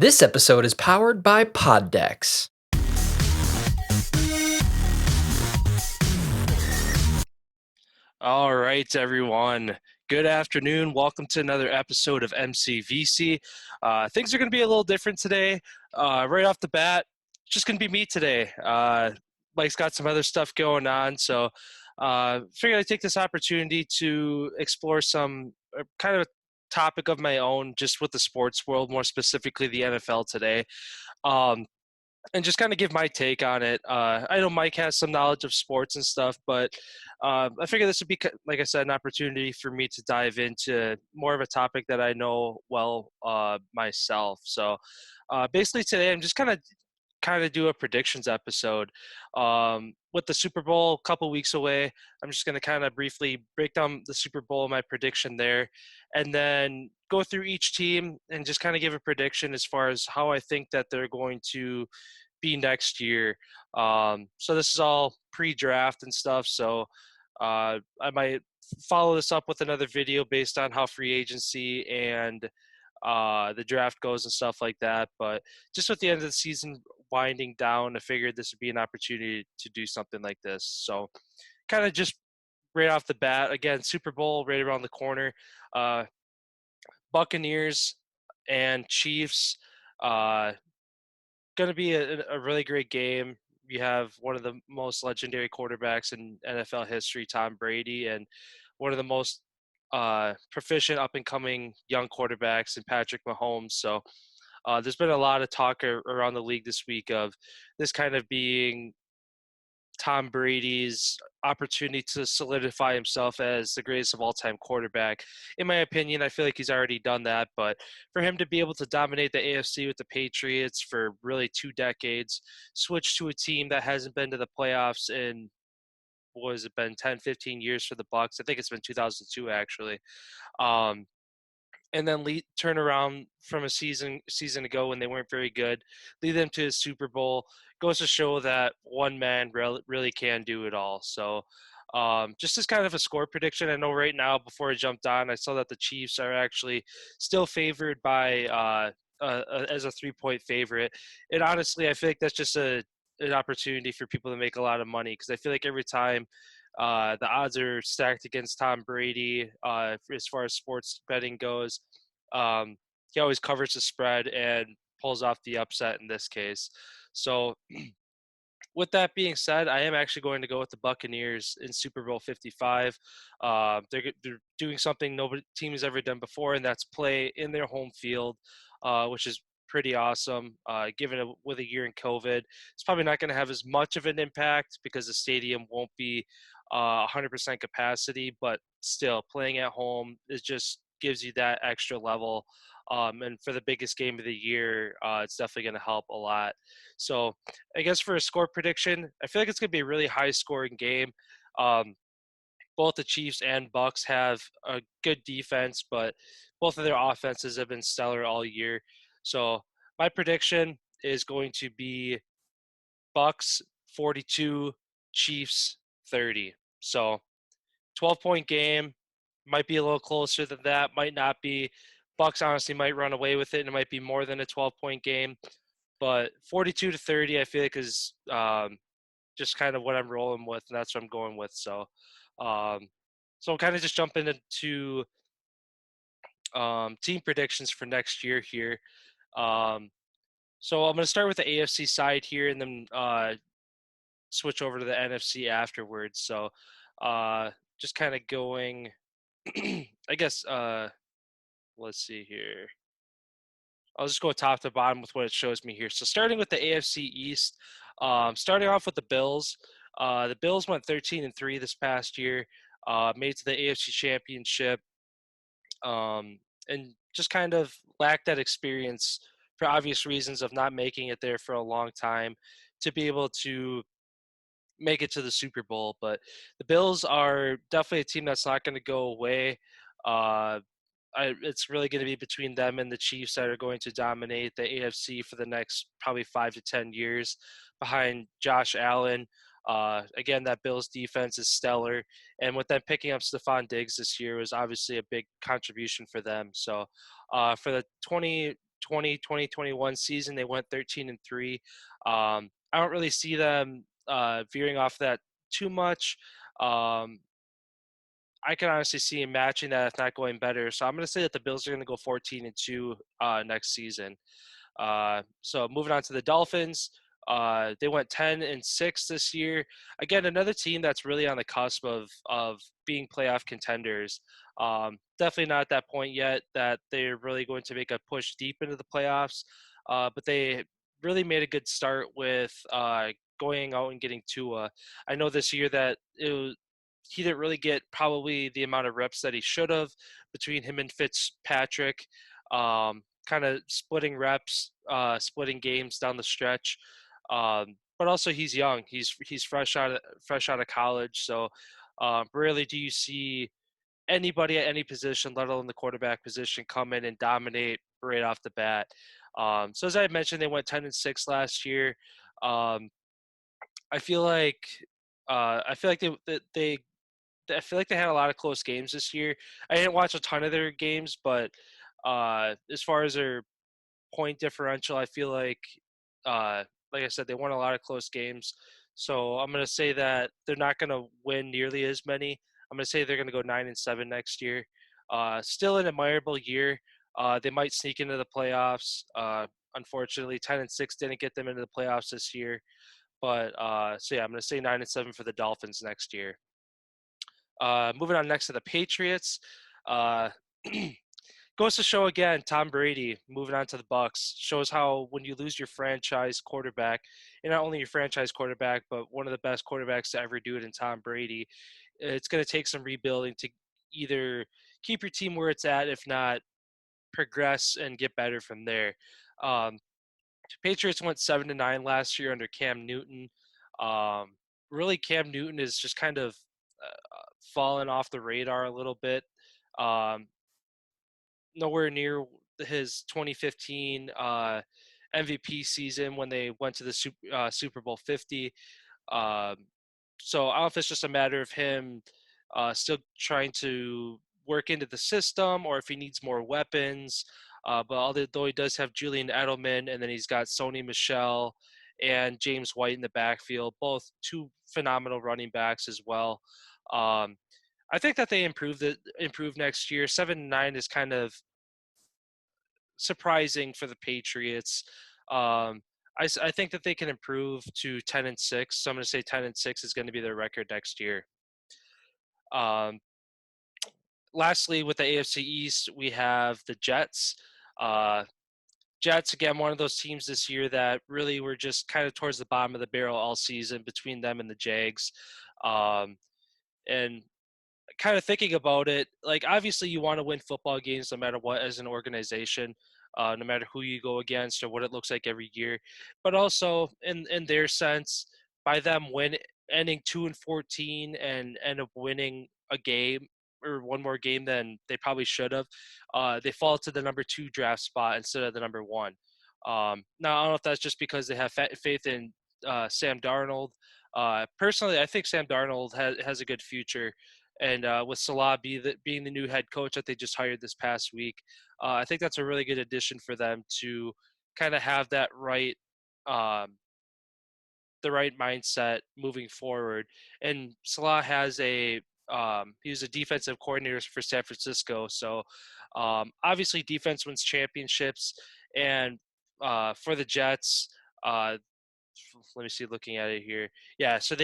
This episode is powered by Poddex. All right, everyone. Good afternoon. Welcome to another episode of MCVC. Things are going to be a little different today. Right off the bat, just going to be me today. Mike's got some other stuff going on, so figured I'd take this opportunity to explore some kind of a topic of my own, just with the sports world, more specifically the NFL today. Um, and just kind of give my take on it. I know Mike has some knowledge of sports and stuff, but I figure this would be, like I said, an opportunity for me to dive into more of a topic that I know well myself. So basically, today I'm just kind of do a predictions episode. With the Super Bowl a couple weeks away, I'm just going to kind of briefly break down the Super Bowl, my prediction there, and then go through each team and just kind of give a prediction as far as how I think that they're going to be next year. So this is all pre-draft and stuff. So I might follow this up with another video based on how free agency and the draft goes and stuff like that. But just with the end of the season winding down, I figured this would be an opportunity to do something like this. So kind of just right off the bat, again, Super Bowl right around the corner. Uh, Buccaneers and Chiefs. Going to be a really great game. You have one of the most legendary quarterbacks in NFL history, Tom Brady, and one of the most proficient up and coming young quarterbacks in Patrick Mahomes. So there's been a lot of talk around the league this week of this kind of being Tom Brady's opportunity to solidify himself as the greatest of all time quarterback. In my opinion, I feel like he's already done that, but for him to be able to dominate the AFC with the Patriots for really 2 decades, switch to a team that hasn't been to the playoffs in what has it been 10, 15 years for the Bucks. I think it's been 2002 actually. Um, and then turn around from a season ago when they weren't very good, lead them to a Super Bowl, goes to show that one man really can do it all. So just as kind of a score prediction, I know right now before I jumped on, I saw that the Chiefs are actually still favored by as a 3-point favorite. And honestly, I feel like that's just an opportunity for people to make a lot of money because I feel like every time the odds are stacked against Tom Brady as far as sports betting goes. He always covers the spread and pulls off the upset in this case. So, with that being said, I am actually going to go with the Buccaneers in Super Bowl 55. They're doing something nobody team has ever done before, and that's play in their home field, which is pretty awesome. Given with a year in COVID, it's probably not going to have as much of an impact because the stadium won't be 100% capacity, but still playing at home is just gives you that extra level. And for the biggest game of the year, it's definitely going to help a lot. So I guess for a score prediction, I feel like it's going to be a really high scoring game. Um, both the Chiefs and Bucks have a good defense, but both of their offenses have been stellar all year. So my prediction is going to be Bucks 42, Chiefs 30. So 12-point game, might be a little closer than that, might not be. Bucks honestly might run away with it, and it might be more than a 12-point game. But 42 to 30, I feel like is just kind of what I'm rolling with, and that's what I'm going with. Um, so I'm kind of just jumping into team predictions for next year here. Um, so I'm going to start with the AFC side here, and then switch over to the NFC afterwards. So just kind of going, I guess. Let's see here. I'll just go top to bottom with what it shows me here. So starting with the AFC East, starting off with the Bills. The Bills went 13-3 this past year, made to the AFC Championship, and just kind of lacked that experience for obvious reasons of not making it there for a long time to be able to make it to the Super Bowl. But the Bills are definitely a team that's not going to go away. Uh, it's really going to be between them and the Chiefs that are going to dominate the AFC for the next probably 5 to 10 years behind Josh Allen. Again, that Bills defense is stellar. And with them picking up Stephon Diggs this year was obviously a big contribution for them. So for the 2021 season, they went 13-3. I don't really see them veering off that too much. Um, I can honestly see him matching that, if not going better. So I'm going to say that the Bills are going to go 14-2 next season. So moving on to the Dolphins, they went 10-6 this year. Again, another team that's really on the cusp of being playoff contenders. Definitely not at that point yet that they're really going to make a push deep into the playoffs, but they really made a good start with going out and getting Tua. I know this year that he didn't really get probably the amount of reps that he should have between him and Fitzpatrick. Kind of splitting reps, splitting games down the stretch. But also he's young. He's fresh out of college. So rarely do you see anybody at any position, let alone the quarterback position, come in and dominate right off the bat. So as I mentioned, they went 10-6 last year. Um, I feel like they I feel like they had a lot of close games this year. I didn't watch a ton of their games, but as far as their point differential, I feel like I said, they won a lot of close games. So I'm going to say that they're not going to win nearly as many. I'm going to say they're going to go 9-7 next year. Still an admirable year. They might sneak into the playoffs. Unfortunately, 10-6 didn't get them into the playoffs this year. But so yeah, I'm going to say 9-7 for the Dolphins next year. Moving on next to the Patriots. Uh, Goes to show again, Tom Brady moving on to the Bucks shows how when you lose your franchise quarterback, and not only your franchise quarterback, but one of the best quarterbacks to ever do it in Tom Brady, it's going to take some rebuilding to either keep your team where it's at, if not progress and get better from there. Um, Patriots went 7-9 last year under Cam Newton. Really, Cam Newton is just kind of fallen off the radar a little bit. Um, Nowhere near his 2015 MVP season when they went to the Super Bowl 50. Um, so I don't know if it's just a matter of him still trying to work into the system or if he needs more weapons. But although he does have Julian Edelman and then he's got Sony Michelle and James White in the backfield, both two phenomenal running backs as well. Um, I think that they improve next year. 7-9 is kind of surprising for the Patriots. I think that they can improve to 10-6. So I'm going to say 10-6 is going to be their record next year. Um, Lastly, with the AFC East, we have the Jets. Uh, Jets, again, one of those teams this year that really were just kind of towards the bottom of the barrel all season between them and the Jags. And kind of thinking about it, like obviously you want to win football games no matter what as an organization, no matter who you go against or what it looks like every year. But also in their sense, by them ending 2-14 and end up winning a game or one more game than they probably should have, they fall to the number 2 draft spot instead of the number 1. Now I don't know if that's just because they have faith in Sam Darnold. Personally, I think Sam Darnold has a good future. And with Salah being the new head coach that they just hired this past week, I think that's a really good addition for them to kind of have um, the right mindset moving forward. And Salah he was a defensive coordinator for San Francisco, so obviously defense wins championships. And for the Jets, let me see, looking at it here, yeah. So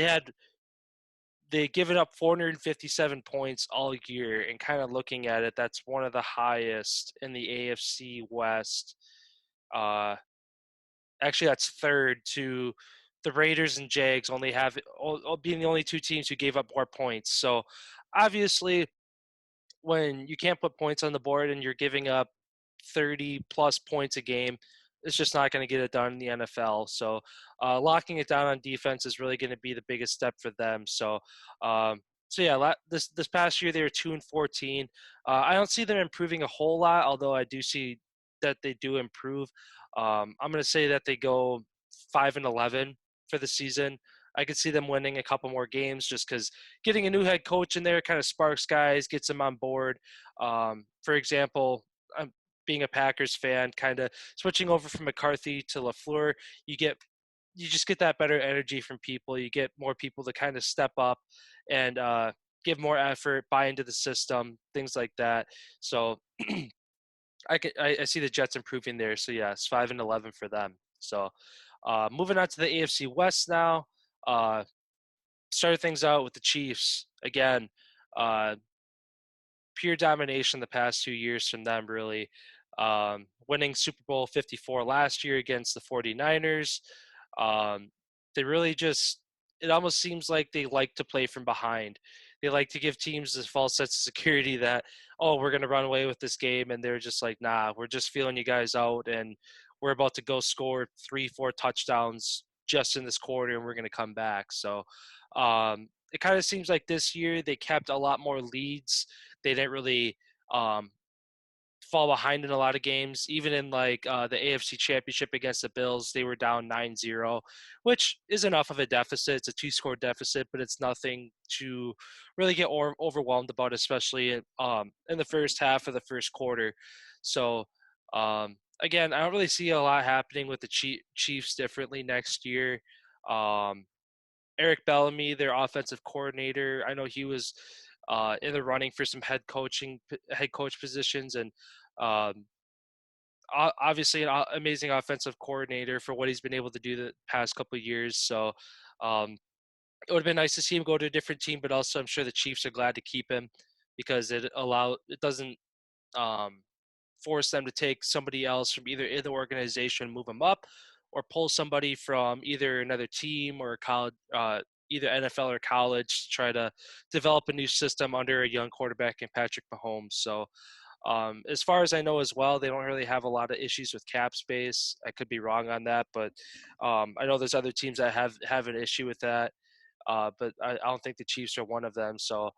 they given up 457 points all year, and kind of looking at it, that's one of the highest in the AFC West. Uh, Actually, that's third to the Raiders and Jags, being the only two teams who gave up more points. So obviously, when you can't put points on the board and you're giving up 30 plus points a game, it's just not going to get it done in the NFL. So locking it down on defense is really going to be the biggest step for them. So yeah, this past year they were 2-14. I don't see them improving a whole lot, although I do see that they do improve. I'm going to say that they go 5-11 for the season. I could see them winning a couple more games just because getting a new head coach in there kind of sparks guys, gets them on board. For example, being a Packers fan, kind of switching over from McCarthy to LaFleur, you get you just get that better energy from people. You get more people to kind of step up and give more effort, buy into the system, things like that. So I see the Jets improving there. So yes, 5-11 for them. So moving on to the AFC West now. Uh, started things out with the Chiefs again. Uh, pure domination the past 2 years from them, really. Winning Super Bowl 54 last year against the 49ers. Um, they really just, it almost seems like they like to play from behind. They like to give teams this false sense of security that, oh, we're going to run away with this game. And they're just like, nah, we're just feeling you guys out. And we're about to go score 3, 4 touchdowns just in this quarter and we're going to come back. So it kind of seems like this year they kept a lot more leads. They didn't really um, fall behind in a lot of games. Even in like the AFC Championship against the Bills, they were down 9-0, which is enough of a deficit. It's a two-score deficit, but it's nothing to really get overwhelmed about, especially in the first half of the first quarter. So again, I don't really see a lot happening with the Chiefs differently next year. Um, Eric Bellamy, their offensive coordinator. I know he was in the running for some head coach positions, and um, obviously an amazing offensive coordinator for what he's been able to do the past couple of years. So um, it would have been nice to see him go to a different team, but also I'm sure the Chiefs are glad to keep him because it doesn't um, force them to take somebody else from either in the organization, move them up, or pull somebody from either another team or college, either NFL or college, to try to develop a new system under a young quarterback in Patrick Mahomes. So, as far as I know as well, they don't really have a lot of issues with cap space. I could be wrong on that, but I know there's other teams that have an issue with that. But I don't think the Chiefs are one of them. So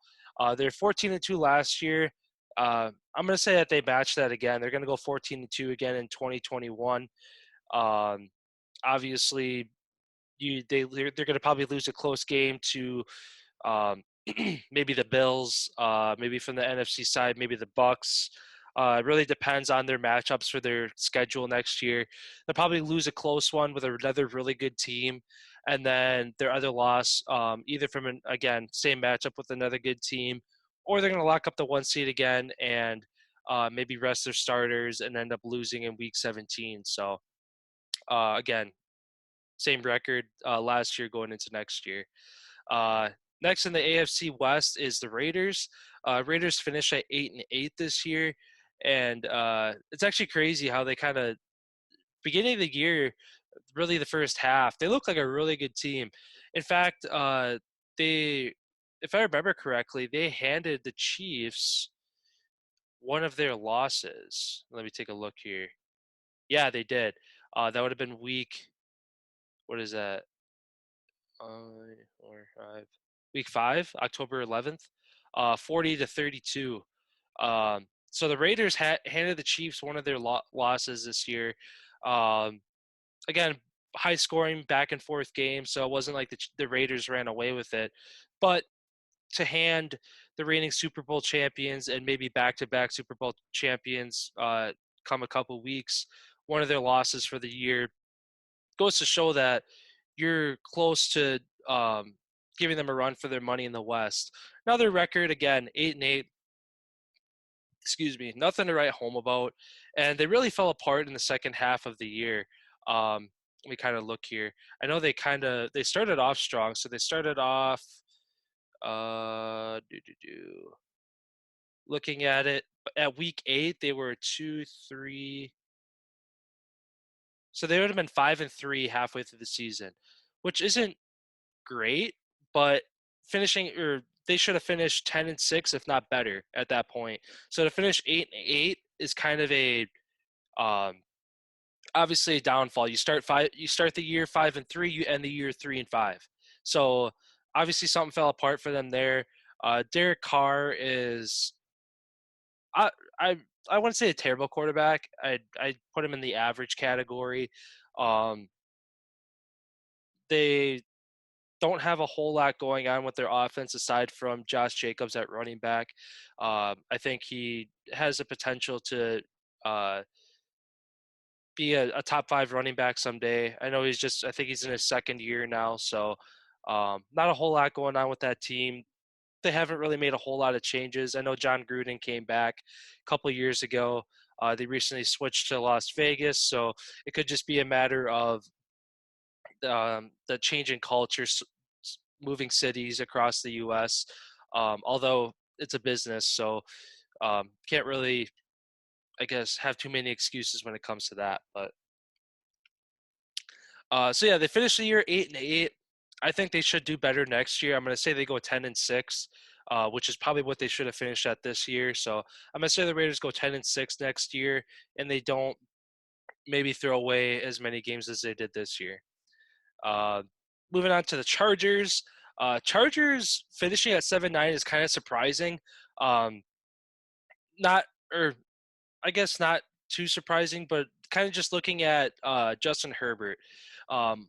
they're 14-2 last year. I'm going to say that they match that again. They're going to go 14-2 again in 2021. Um, obviously, they're going to probably lose a close game to um, maybe the Bills, maybe from the NFC side, maybe the Bucks. It really depends on their matchups for their schedule next year. They'll probably lose a close one with another really good team, and then their other loss, either from an again same matchup with another good team, or they're going to lock up the one seed again and maybe rest their starters and end up losing in Week 17. So again, same record last year going into next year. Uh, next in the AFC West is the Raiders. Raiders finished at 8-8 this year, and it's actually crazy how they kind of beginning of the year, really the first half, they look like a really good team. In fact, they, if I remember correctly, they handed the Chiefs one of their losses. Let me take a look here. Yeah, they did. That would have been week. What is that? Or 5. Week 5, October 11th, 40-32. So the Raiders handed the Chiefs one of their losses this year. Um, again, high scoring back and forth game, so it wasn't like the Raiders ran away with it. But to hand the reigning Super Bowl champions and maybe back-to-back Super Bowl champions come a couple weeks, one of their losses for the year goes to show that you're close to giving them a run for their money in the West. Another record again, 8-8. Excuse me, nothing to write home about, and they really fell apart in the second half of the year. Let me kind of look here. I know they started off strong, so they started off. Looking at it at week 8, they were 2-3. So they would have been 5-3 halfway through the season, which isn't great, but finishing or they should have finished 10-6 if not better at that point. So to finish 8-8 is kind of a um, obviously a downfall. You start the year 5-3, you end the year 3-5. So obviously something fell apart for them there. Derek Carr is I I I wouldn't say a terrible quarterback. I put him in the average category. Um, they don't have a whole lot going on with their offense aside from Josh Jacobs at running back. I think he has the potential to uh, be a top five running back someday. I know I think he's in his second year now, so not a whole lot going on with that team. They haven't really made a whole lot of changes. I know John Gruden came back a couple years ago. They recently switched to Las Vegas, so it could just be a matter of the change in culture, moving cities across the U.S. Although it's a business, so can't really, I guess, have too many excuses when it comes to that. But so yeah, they finished the year 8-8. I think they should do better next year. I'm going to say they go 10-6, which is probably what they should have finished at this year. So I'm going to say the Raiders go 10-6 next year, and they don't maybe throw away as many games as they did this year. Uh, Moving on to the Chargers. Chargers finishing at 7-9 is kind of surprising. Um, not, or I guess not too surprising, but kind of just looking at Justin Herbert. Um,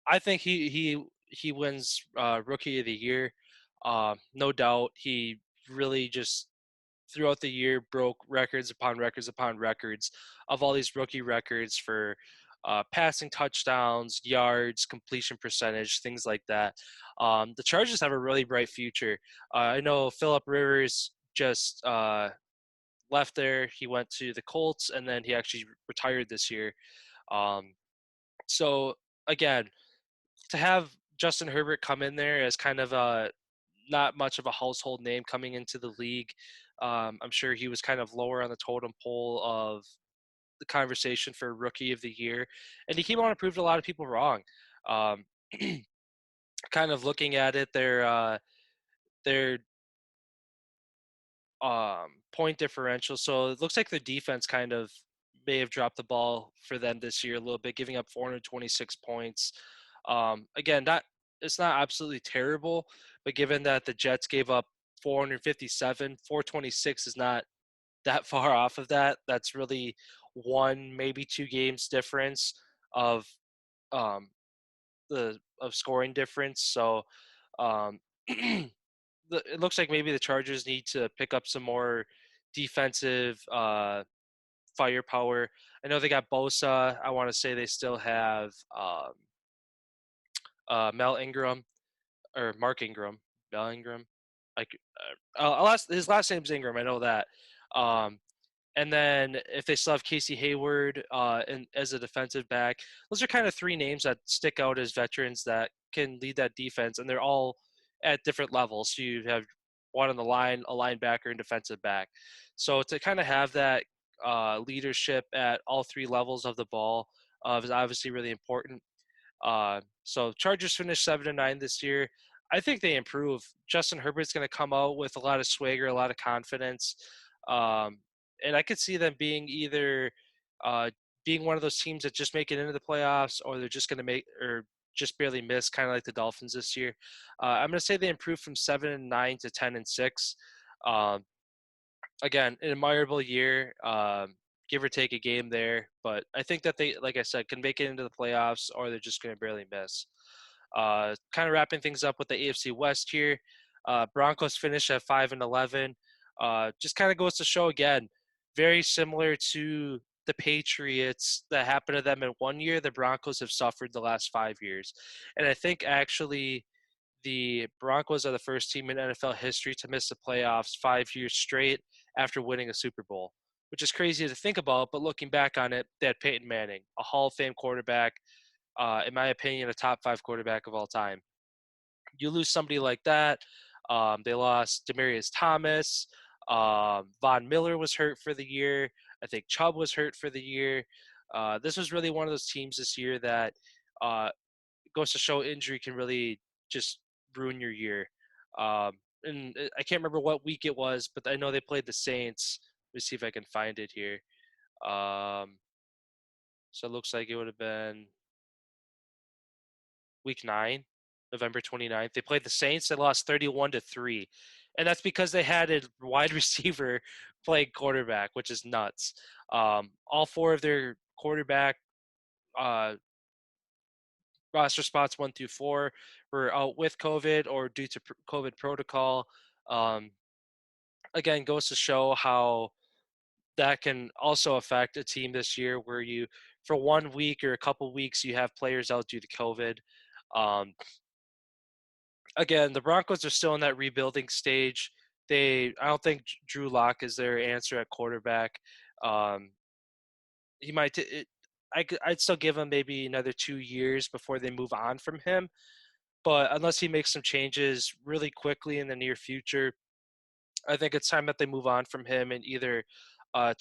I think he wins Rookie of the Year. No doubt, he really just throughout the year broke records upon records upon records of all these rookie records for passing touchdowns, yards, completion percentage, things like that. The Chargers have a really bright future. I know Philip Rivers just left there. He went to the Colts, and then he actually retired this year. Um, so again, to have Justin Herbert come in there as kind of a not much of a household name coming into the league, I'm sure he was kind of lower on the totem pole of the conversation for Rookie of the Year, and he came on and proved a lot of people wrong. Um, kind of looking at it, their point differential. So it looks like the defense kind of may have dropped the ball for them this year a little bit, giving up 426 points. Again, not it's not absolutely terrible, but given that the Jets gave up 457, 426 is not that far off of that. That's really one, maybe two games difference of um, the of scoring difference. So um, it looks like maybe the Chargers need to pick up some more defensive firepower. I know they got Bosa. I want to say they still have Mel Ingram or Mark Ingram. Mel Ingram. Like, his last name's Ingram. I know that. Um, and then if they still have Casey Hayward as a defensive back, those are kind of three names that stick out as veterans that can lead that defense, and they're all at different levels. So you have one on the line, a linebacker, and defensive back. So to kind of have that leadership at all three levels of the ball is obviously really important. So Chargers finished 7-9 this year. I think they improve. Justin Herbert's going to come out with a lot of swagger, a lot of confidence, um, and I could see them being either uh, being one of those teams that just make it into the playoffs, or they're just going to make or just barely miss, kind of like the Dolphins this year. I'm going to say they improved from 7-9 to 10-6. Um, Again, an admirable year, give or take a game there. But I think that they, like I said, can make it into the playoffs, or they're just going to barely miss. Kind of wrapping things up with the AFC West here. Broncos finished at 5-11. Just kind of goes to show again, very similar to the Patriots that happened to them in one year. The Broncos have suffered the last 5 years, and I think actually the Broncos are the first team in NFL history to miss the playoffs 5 years straight after winning a Super Bowl, which is crazy to think about. But looking back on it, they had Peyton Manning, a Hall of Fame quarterback, in my opinion, a top five quarterback of all time. You lose somebody like that. They lost Demarius Thomas. Von Miller was hurt for the year. I think Chubb was hurt for the year. This was really one of those teams this year that uh, goes to show injury can really just ruin your year. And I can't remember what week it was, but I know they played the Saints. Let me see if I can find it here. Um, so it looks like it would have been week 9, November 29th. They played the Saints. They lost 31-3. And that's because they had a wide receiver playing quarterback, which is nuts. All four of their quarterback uh, roster spots 1 through 4 were out with COVID or due to COVID protocol. Um, Again, goes to show how that can also affect a team this year where you, for 1 week or a couple weeks, you have players out due to COVID. Um, Again, the Broncos are still in that rebuilding stage. I don't think Drew Lock is their answer at quarterback. Um, he might, I'd still give him maybe another 2 years before they move on from him. But unless he makes some changes really quickly in the near future, I think it's time that they move on from him and either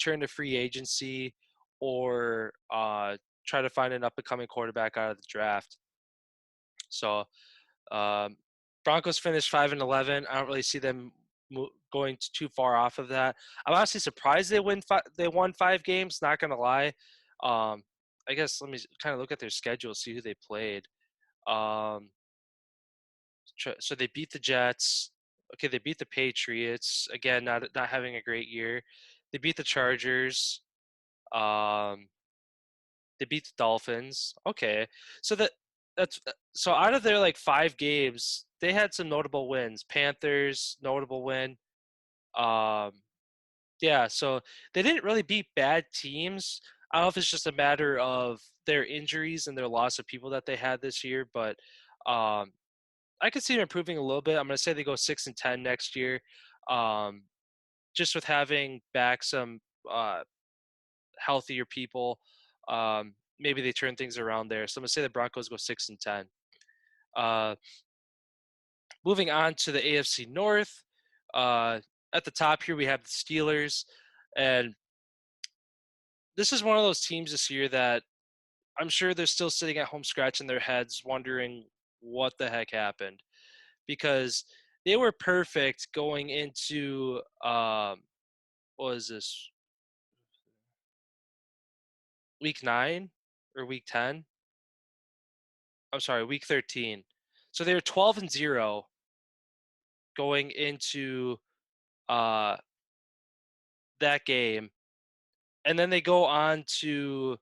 turn to free agency or try to find an up and coming quarterback out of the draft. So um, Broncos finished 5-11. I don't really see them going too far off of that. I'm honestly surprised they won 5 games. Not gonna lie. Um, I guess let me kind of look at their schedule, see who they played. Um, so they beat the Jets. Okay, they beat the Patriots. Again, not having a great year. They beat the Chargers. Um, they beat the Dolphins. Okay, so so out of their like 5 games, they had some notable wins. Panthers, notable win. Um, yeah, so they didn't really beat bad teams. I don't know if it's just a matter of their injuries and their loss of people that they had this year, but um, I could see them improving a little bit. I'm going to say they go 6-10 next year, um, just with having back some healthier people. Maybe they turn things around there. So I'm going to say the Broncos go 6-10. Uh, Moving on to the AFC North. Uh, at the top here, we have the Steelers. And this is one of those teams this year that I'm sure they're still sitting at home scratching their heads, wondering what the heck happened. Because they were perfect going into what was this, week 9 or week 10? I'm sorry, week 13. So they were 12-0 going into uh that game, and then they go on to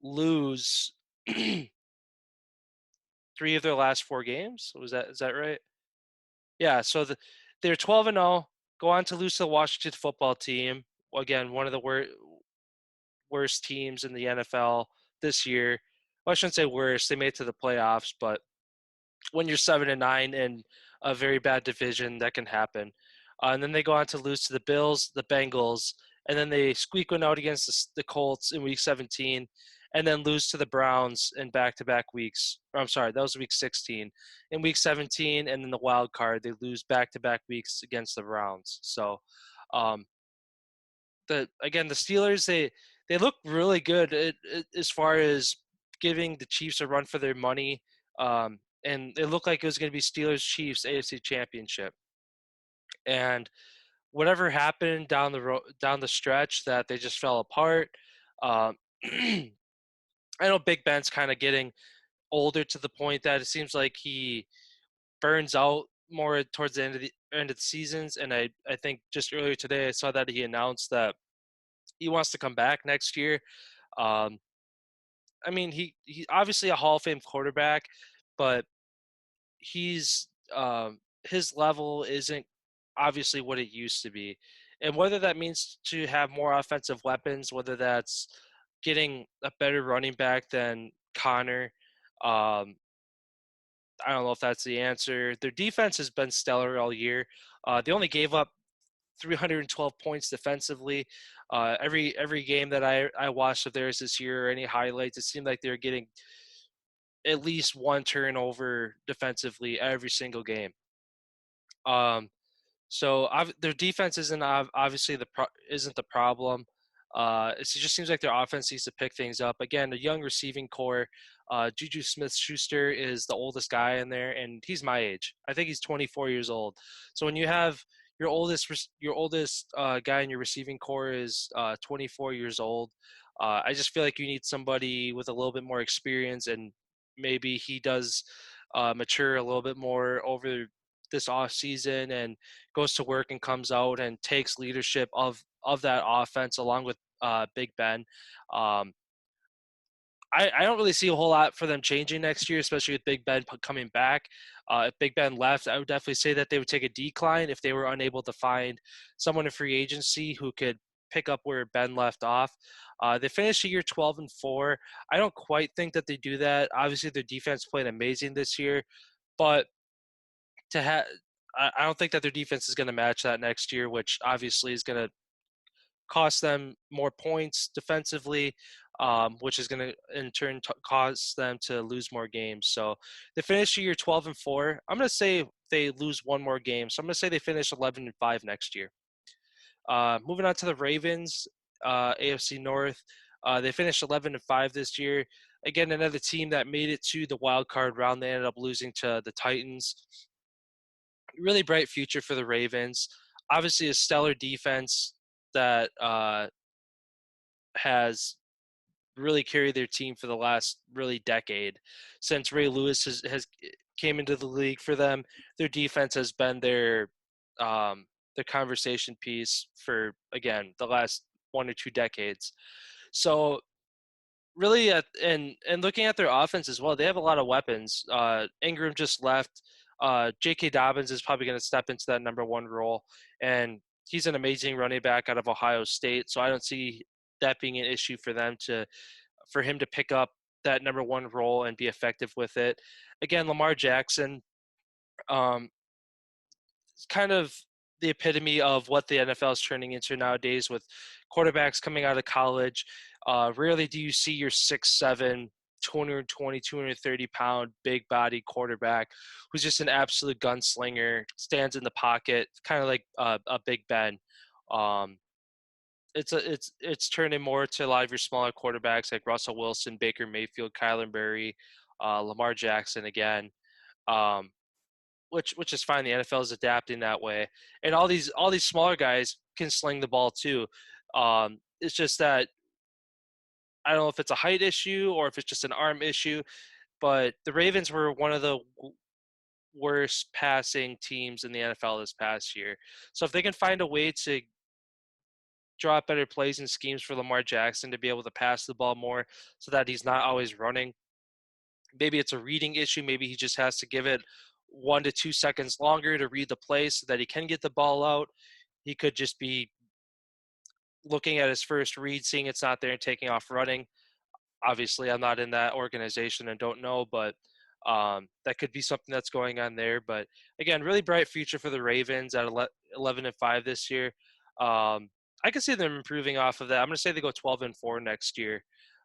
lose 3 of their last 4 games. Is that right? Yeah, so they're 12-0, go on to lose to the Washington football team. Again, one of the worst teams in the NFL this year. Well, I shouldn't say worst. They made it to the playoffs, but when you're 7-9 in a very bad division, that can happen. And then they go on to lose to the Bills, the Bengals, and then they squeak one out against the Colts in Week 17, and then lose to the Browns in back-to-back weeks. I'm sorry, that was Week 16. In Week 17, and then the wild card, they lose back-to-back weeks against the Browns. So, um, the Steelers, they look really good as far as giving the Chiefs a run for their money. And it looked like it was going to be Steelers Chiefs AFC Championship. And whatever happened down the stretch, that they just fell apart. Um, I know Big Ben's kind of getting older to the point that it seems like he burns out more towards the end of the seasons. And I think just earlier today I saw that he announced that he wants to come back next year. Um, I mean, he obviously a Hall of Fame quarterback, but he's his level isn't obviously what it used to be. And whether that means to have more offensive weapons, whether that's getting a better running back than Connor, um, I don't know if that's the answer. Their defense has been stellar all year. They only gave up 312 points defensively. Every game that I watched of theirs this year, or any highlights, it seemed like they were getting at least one turnover defensively every single game. Um, so their defense obviously isn't the problem. It just seems like their offense needs to pick things up. Again, a young receiving core. Juju Smith-Schuster is the oldest guy in there, and he's my age. I think he's 24 years old. So when you have your oldest guy in your receiving core is 24 years old, I just feel like you need somebody with a little bit more experience, and maybe he does mature a little bit more over this off season and goes to work and comes out and takes leadership of that offense along with Big Ben. Um, I don't really see a whole lot for them changing next year, especially with Big Ben coming back. If Big Ben left, I would definitely say that they would take a decline if they were unable to find someone in free agency who could pick up where Ben left off. They finished the year 12-4. I don't quite think that they do that. Obviously, their defense played amazing this year, but to have I don't think that their defense is going to match that next year, which obviously is going to cost them more points defensively, which is going to in turn cause them to lose more games. So they finished the year 12-4. I'm going to say they lose one more game. So I'm going to say they finish 11-5 next year. Moving on to the Ravens, AFC North. They finished 11-5 this year. Again, another team that made it to the wild card round. They ended up losing to the Titans. Really bright future for the Ravens. Obviously, a stellar defense that has really carried their team for the last really decade. Since Ray Lewis has came into the league for them, their defense has been their conversation piece for, again, the last 1 or 2 decades. So really, and looking at their offense as well, they have a lot of weapons. Ingram just left. J.K. Dobbins is probably going to step into that number one role, and he's an amazing running back out of Ohio State. So I don't see that being an issue for him to pick up that number one role and be effective with it. Again, Lamar Jackson, um, kind of the epitome of what the NFL is turning into nowadays with quarterbacks coming out of college. Rarely do you see your 6'7", 220, 230-pound, big body quarterback who's just an absolute gunslinger, stands in the pocket, kind of like a Big Ben. Um, it's turning more to a lot of your smaller quarterbacks like Russell Wilson, Baker Mayfield, Kyler Murray, Lamar Jackson again. Um, which is fine. The NFL is adapting that way, and all these smaller guys can sling the ball too. It's just that I don't know if it's a height issue or if it's just an arm issue. But the Ravens were one of the worst passing teams in the NFL this past year. So if they can find a way to draw up better plays and schemes for Lamar Jackson to be able to pass the ball more, so that he's not always running. Maybe it's a reading issue. Maybe he just has to give it 1 to 2 seconds longer to read the play so that he can get the ball out. He could just be looking at his first read, seeing it's not there, and taking off running. Obviously, I'm not in that organization and don't know, but that could be something that's going on there. But again, really bright future for the Ravens at 11-5 this year. I can see them improving off of that. I'm going to say they go 12-4 next year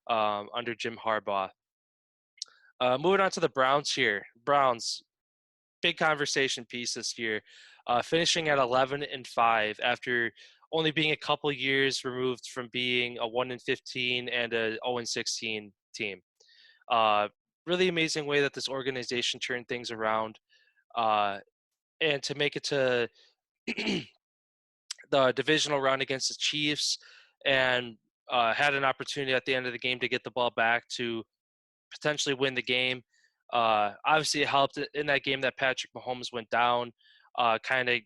under Jim Harbaugh. Moving on to the Browns here. Browns, big conversation piece this year, finishing at 11-5 after only being a couple years removed from being a 1-15 and a 0-16 team. Uh, Really amazing way that this organization turned things around, and to make it to the divisional round against the Chiefs, and had an opportunity at the end of the game to get the ball back to potentially win the game. Obviously, it helped in that game that Patrick Mahomes went down, kind of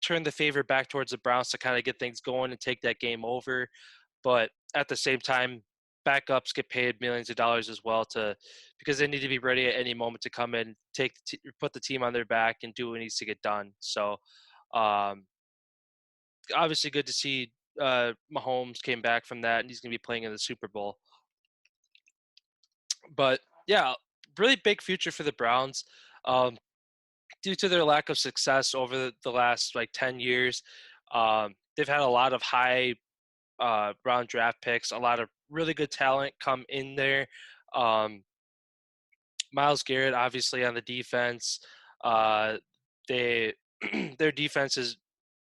turned the favor back towards the Browns to kind of get things going and take that game over. But at the same time, backups get paid millions of dollars as well because they need to be ready at any moment to come in, put the team on their back, and do what needs to get done. So, um, obviously, good to see Mahomes came back from that, and he's going to be playing in the Super Bowl. But yeah, really big future for the Browns. Um, Due to their lack of success over the last like 10 years, they've had a lot of high round draft picks, a lot of really good talent come in there. Myles Garrett, obviously, on the defense. They their defense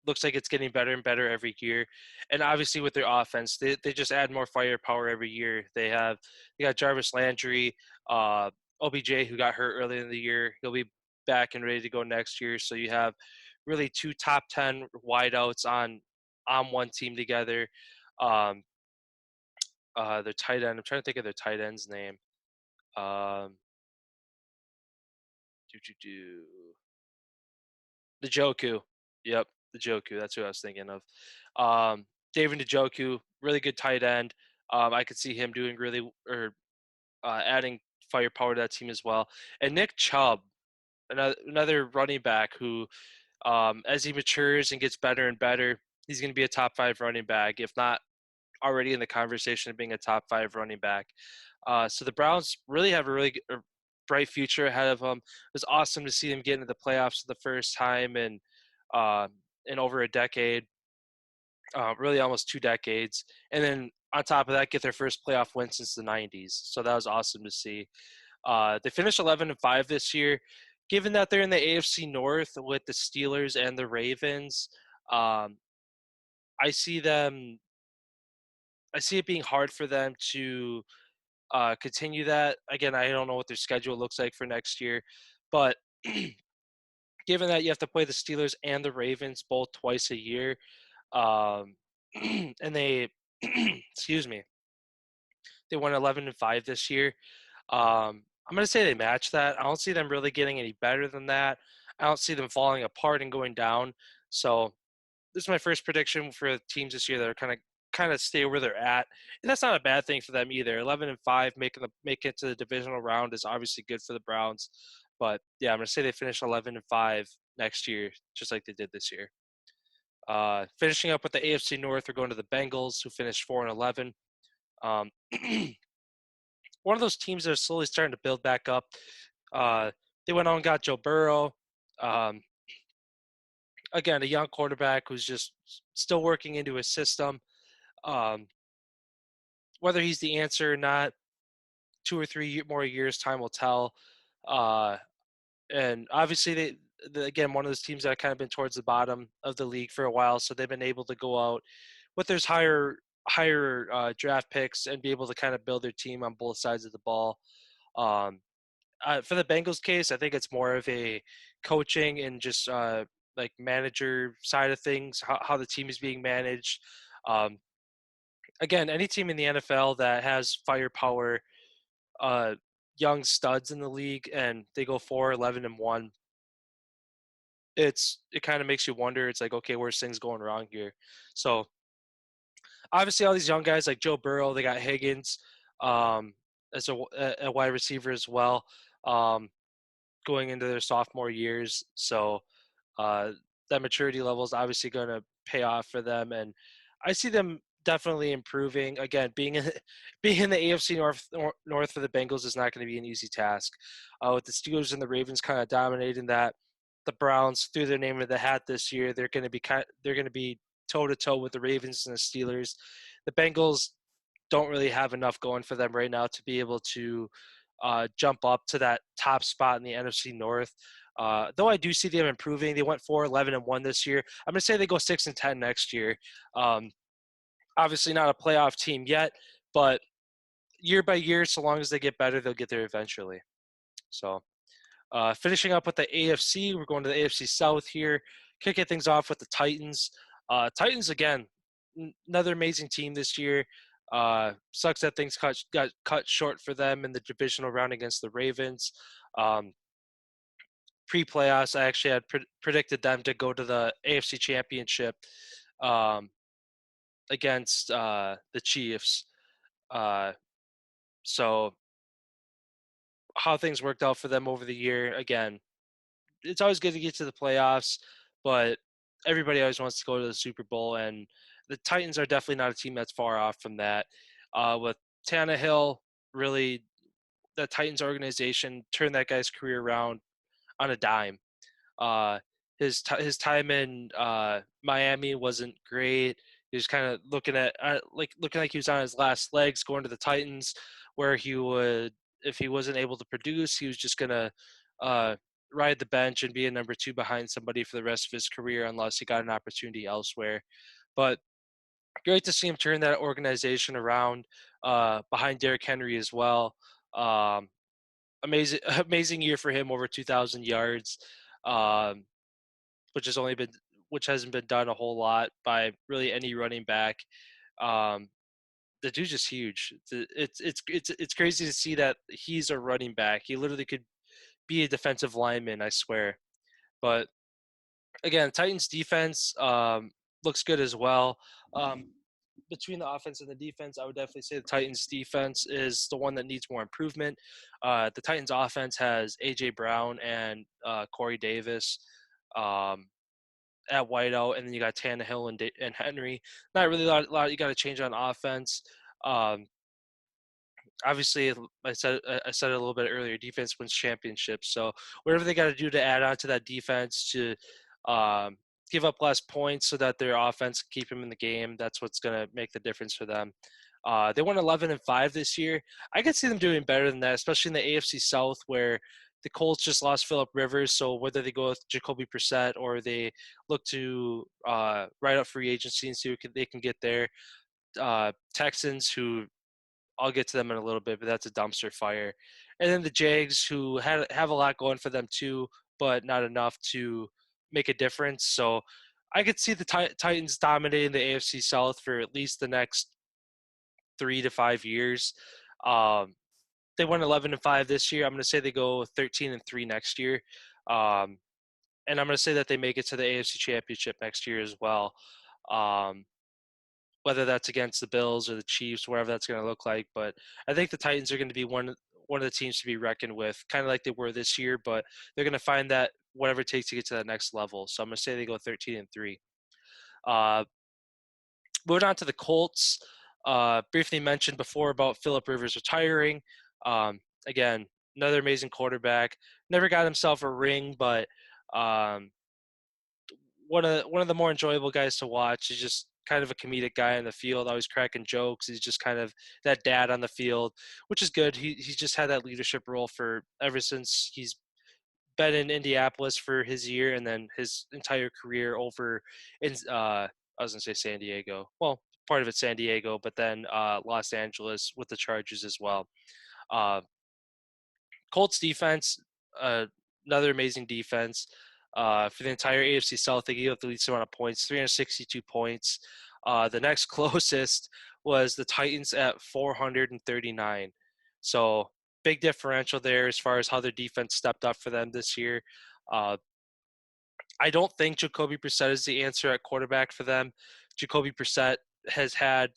looks like it's getting better and better every year, and obviously with their offense, they just add more firepower every year. They got Jarvis Landry, OBJ, who got hurt earlier in the year. He'll be back and ready to go next year. So you have really two top 10 wideouts on one team together. Um, their tight end. I'm trying to think of their tight end's name. Um, do do do. The Joku. Yep, the Joku. That's who I was thinking of. David Njoku, really good tight end. I could see him doing adding firepower to that team as well. And Nick Chubb, another running back who, as he matures and gets better and better, he's going to be a top 5 running back, if not already in the conversation of being a top 5 running back. So the Browns really have a bright future ahead of them. It was awesome to see them get into the playoffs for the first time uh, in over a decade, really almost 2 decades. And then on top of that, get their first playoff win since the 90s. So that was awesome to see. They finished 11-5 this year. Given that they're in the AFC North with the Steelers and the Ravens, um, I see them. I see it being hard for them to continue that. Again, I don't know what their schedule looks like for next year, but given that you have to play the Steelers and the Ravens both twice a year, um, and they, excuse me, they won 11-5 this year. I'm going to say they match that. I don't see them really getting any better than that. I don't see them falling apart and going down. So this is my first prediction for teams this year that are kind of stay where they're at, and that's not a bad thing for them either. 11-5, make it to the divisional round is obviously good for the Browns, but yeah, I'm gonna say they finish 11-5 next year, just like they did this year. Finishing up with the AFC North, we're going to the Bengals, who finished 4-11. Um, one of those teams that are slowly starting to build back up. Uh, they went on and got Joe Burrow. Um, Again, a young quarterback who's just still working into his system. Um, whether he's the answer or not, 2 or 3 more years, time will tell. Uh, and obviously, again, one of those teams that have kind of been towards the bottom of the league for a while, so they've been able to go out with their higher draft picks and be able to kind of build their team on both sides of the ball. Um, for the Bengals case, I think it's more of a coaching and just like manager side of things, how the team is being managed. Um, Again, any team in the NFL that has firepower, uh, young studs in the league, and they go 4-11-1, it kind of makes you wonder. It's like, okay, where's things going wrong here? So obviously, all these young guys like Joe Burrow, they got Higgins um, as a wide receiver as well, um, going into their sophomore years. So uh, that maturity level is obviously going to pay off for them, and I see them definitely improving. Again, being in the AFC North for the Bengals is not going to be an easy task. With the Steelers and the Ravens kind of dominating that, the Browns threw their name in the hat this year. They're going to be toe to toe with the Ravens and the Steelers. The Bengals don't really have enough going for them right now to be able to jump up to that top spot in the NFC North. Though I do see them improving. They went 4-11-1 this year. I'm going to say they go 6-10 next year. Um, Obviously not a playoff team yet, but year by year, so long as they get better, they'll get there eventually. So finishing up with the AFC, we're going to the AFC South here. Kicking things off with the Titans. Titans, again, another amazing team this year. Sucks that things got cut short for them in the divisional round against the Ravens. Um, Pre-playoffs, I actually had predicted them to go to the AFC Championship um, against the Chiefs. Uh, so how things worked out for them over the year, again, it's always good to get to the playoffs, but everybody always wants to go to the Super Bowl, and the Titans are definitely not a team that's far off from that. With Tannehill, really, the Titans organization turned that guy's career around on a dime. Uh, his time in Miami wasn't great. He was kind of looking like he was on his last legs, going to the Titans, where he would, if he wasn't able to produce, he was just gonna uh, ride the bench and be a number two behind somebody for the rest of his career, unless he got an opportunity elsewhere. But great to see him turn that organization around behind Derrick Henry as well. Um, amazing year for him, over 2,000 yards. Um, which has only been which hasn't been done a whole lot by really any running back. Um, the dude's just huge. It's crazy to see that he's a running back. He literally could be a defensive lineman, I swear. But again, Titans defense looks good as well. Um, between the offense and the defense, I would definitely say the Titans defense is the one that needs more improvement. The Titans offense has AJ Brown and Corey Davis. Um, at wideout, and then you got Tannehill and Henry. Not really a lot you got to change on offense. Um, Obviously, I said it a little bit earlier. Defense wins championships. So whatever they got to do to add on to that defense to um, give up less points so that their offense keep them in the game. That's what's going to make the difference for them. They won 11-5 this year. I could see them doing better than that, especially in the AFC South, where the Colts just lost Philip Rivers. So whether they go with Jacoby Brissett or they look to write up free agency and see what they can get there. Texans, who I'll get to them in a little bit, but that's a dumpster fire. And then the Jags, who have a lot going for them too, but not enough to make a difference. So I could see the Titans dominating the AFC South for at least the next 3 to 5 years. Um, they won 11-5 this year. I'm going to say they go 13-3 next year. Um, and I'm going to say that they make it to the AFC Championship next year as well. Um, whether that's against the Bills or the Chiefs, wherever that's going to look like. But I think the Titans are going to be one of the teams to be reckoned with, kind of like they were this year. But they're going to find that whatever it takes to get to that next level. So I'm going to say they go 13-3. Uh, Moving on to the Colts. Briefly mentioned before about Philip Rivers retiring. Again, another amazing quarterback. Never got himself a ring, but um, one of the more enjoyable guys to watch. He's just kind of a comedic guy in the field, always cracking jokes. He's just kind of that dad on the field, which is good. He's just had that leadership role for ever since he's been in Indianapolis for his year, and then his entire career over in I was gonna say San Diego. Well, part of it's San Diego, but then Los Angeles with the Chargers as well. Uh, Colts defense, uh, another amazing defense. For the entire AFC South, they gave up the least amount of points, 362 points. The next closest was the Titans at 439. So big differential there as far as how their defense stepped up for them this year. Uh, I don't think Jacoby Brissett is the answer at quarterback for them. Jacoby Brissett has had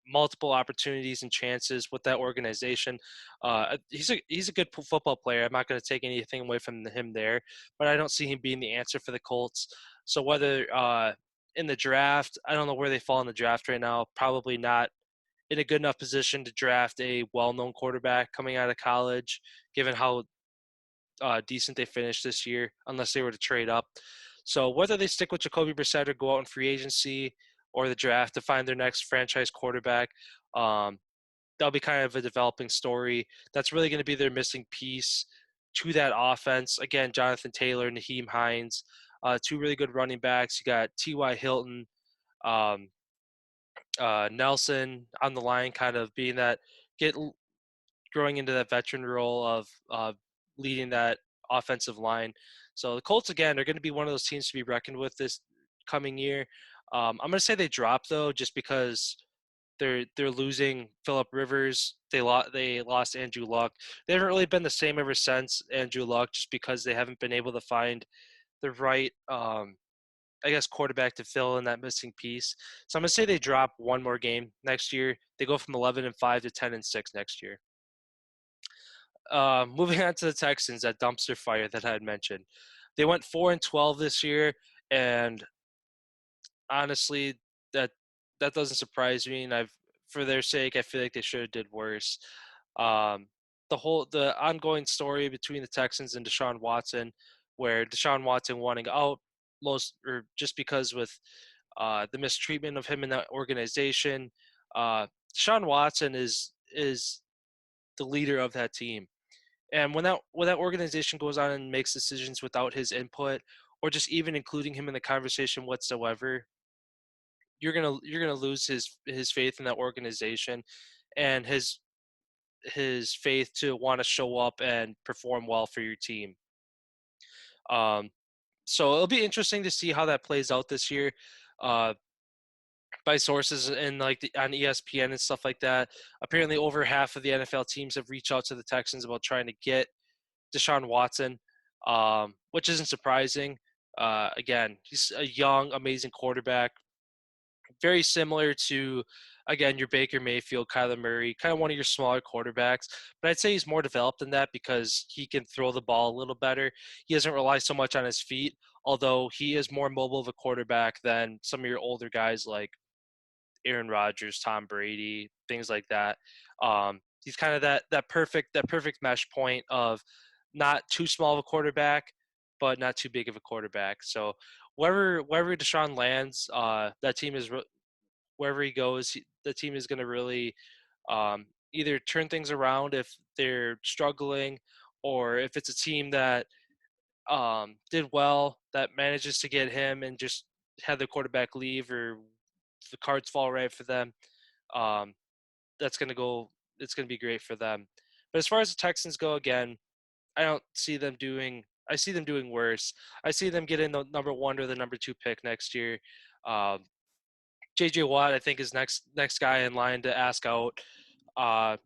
multiple opportunities and chances with that organization. He's a good football player. I'm not going to take anything away from him there, but I don't see him being the answer for the Colts. So whether in the draft, I don't know where they fall in the draft right now. Probably not in a good enough position to draft a well-known quarterback coming out of college, given how decent they finished this year, unless they were to trade up. So whether they stick with Jacoby Brissett or go out in free agency or the draft to find their next franchise quarterback, um, that'll be kind of a developing story. That's really going to be their missing piece to that offense. Again, Jonathan Taylor, Naheem Hines, two really good running backs. You got T.Y. Hilton, um, Nelson on the line, kind of being that get growing into that veteran role of leading that offensive line. So the Colts again are going to be one of those teams to be reckoned with this coming year. I'm going to say they drop though, just because they're losing Philip Rivers. They lost Andrew Luck. They haven't really been the same ever since Andrew Luck, just because they haven't been able to find the right I guess quarterback to fill in that missing piece. So I'm gonna say they drop one more game next year. They go from 11-5 to 10-6 next year. Moving on to the Texans, that dumpster fire that I had mentioned. They went 4-12 this year, and honestly, that that doesn't surprise me. And for their sake, I feel like they should have did worse. Um, the ongoing story between the Texans and Deshaun Watson, where Deshaun Watson wanting out just because with the mistreatment of him in that organization. Deshaun Watson is the leader of that team. And when that organization goes on and makes decisions without his input, or just even including him in the conversation whatsoever, you're gonna lose his faith in that organization, and his faith to want to show up and perform well for your team. Um, so it'll be interesting to see how that plays out this year. Uh, by sources and like on ESPN and stuff like that, apparently over half of the NFL teams have reached out to the Texans about trying to get Deshaun Watson, which isn't surprising. Again, he's a young, amazing quarterback, very similar to, again, your Baker Mayfield, Kyler Murray, kind of one of your smaller quarterbacks. But I'd say he's more developed than that because he can throw the ball a little better. He doesn't rely so much on his feet, although he is more mobile of a quarterback than some of your older guys like Aaron Rodgers, Tom Brady, things like that. He's kind of that perfect mesh point of not too small of a quarterback, but not too big of a quarterback. So wherever Deshaun lands, that team is wherever he goes, the team is going to really either turn things around if they're struggling, or if it's a team that did well that manages to get him and just had the quarterback leave, or the cards fall right for them. Um, that's going to go. It's going to be great for them. But as far as the Texans go, again, I don't see them doing. I see them doing worse. I see them getting the number one or the number two pick next year. Um, JJ Watt, I think, is next guy in line to ask out. Uh,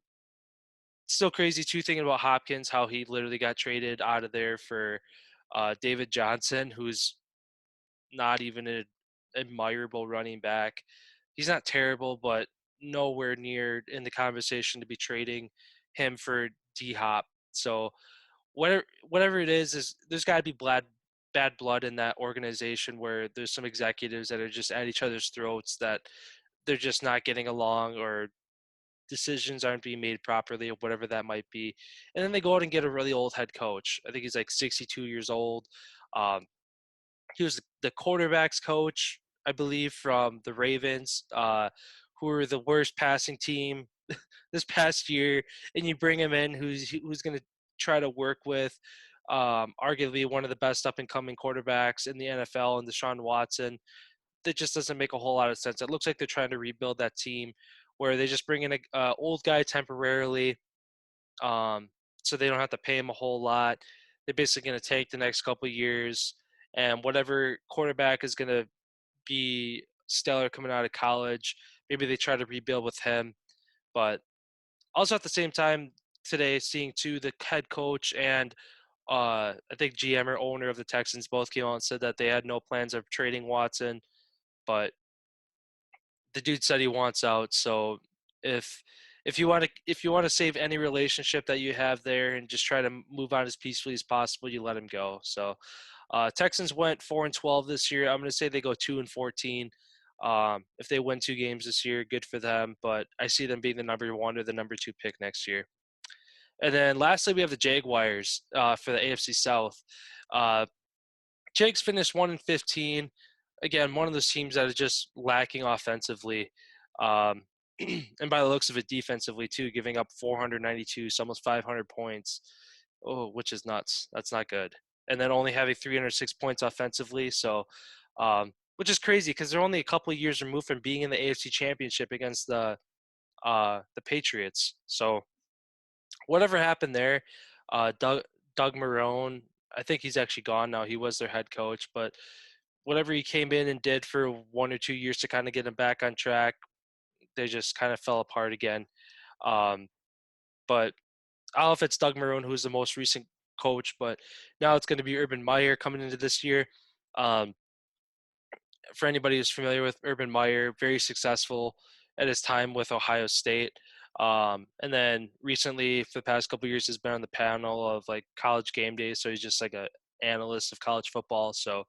Still crazy too, thinking about Hopkins, how he literally got traded out of there for David Johnson, who's not even an admirable running back. He's not terrible, but nowhere near in the conversation to be trading him for D Hop. So whatever it is there's got to be bad blood in that organization, where there's some executives that are just at each other's throats, that they're just not getting along, or decisions aren't being made properly, or whatever that might be. And then they go out and get a really old head coach. I think he's like 62 years old. Um, he was the quarterbacks coach, I believe, from the Ravens, who were the worst passing team this past year. And you bring him in, who's going to try to work with arguably one of the best up and coming quarterbacks in the NFL, and Deshaun Watson. That just doesn't make a whole lot of sense. It looks like they're trying to rebuild that team, where they just bring in a old guy temporarily, um, so they don't have to pay him a whole lot. They're basically going to take the next couple of years, and whatever quarterback is going to be stellar coming out of college, maybe they try to rebuild with him. But also at the same time, today, seeing too, the head coach and I think GM or owner of the Texans both came out and said that they had no plans of trading Watson, but the dude said he wants out. So if if you want to save any relationship that you have there and just try to move on as peacefully as possible, you let him go. So Texans went 4-12 this year. I'm going to say they go 2-14. If they win two games this year, good for them. But I see them being the number one or the number two pick next year. And then lastly, we have the Jaguars for the AFC South. Uh, Jags finished 1-15. Again, one of those teams that is just lacking offensively, um, and by the looks of it, defensively too, giving up 492, so almost 500 points. Oh, which is nuts. That's not good. And then only having 306 points offensively, so which is crazy because they're only a couple of years removed from being in the AFC Championship against the Patriots. So whatever happened there, Doug Marone, I think he's actually gone now. He was their head coach, but whatever he came in and did for 1 or 2 years to kind of get him back on track, they just kind of fell apart again. Um, but I don't know if it's Doug Marone who's the most recent coach, but now it's going to be Urban Meyer coming into this year. Um, for anybody who's familiar with Urban Meyer, very successful at his time with Ohio State. And then recently, for the past couple of years, has been on the panel of like College Game Day. So he's just like a analyst of college football. So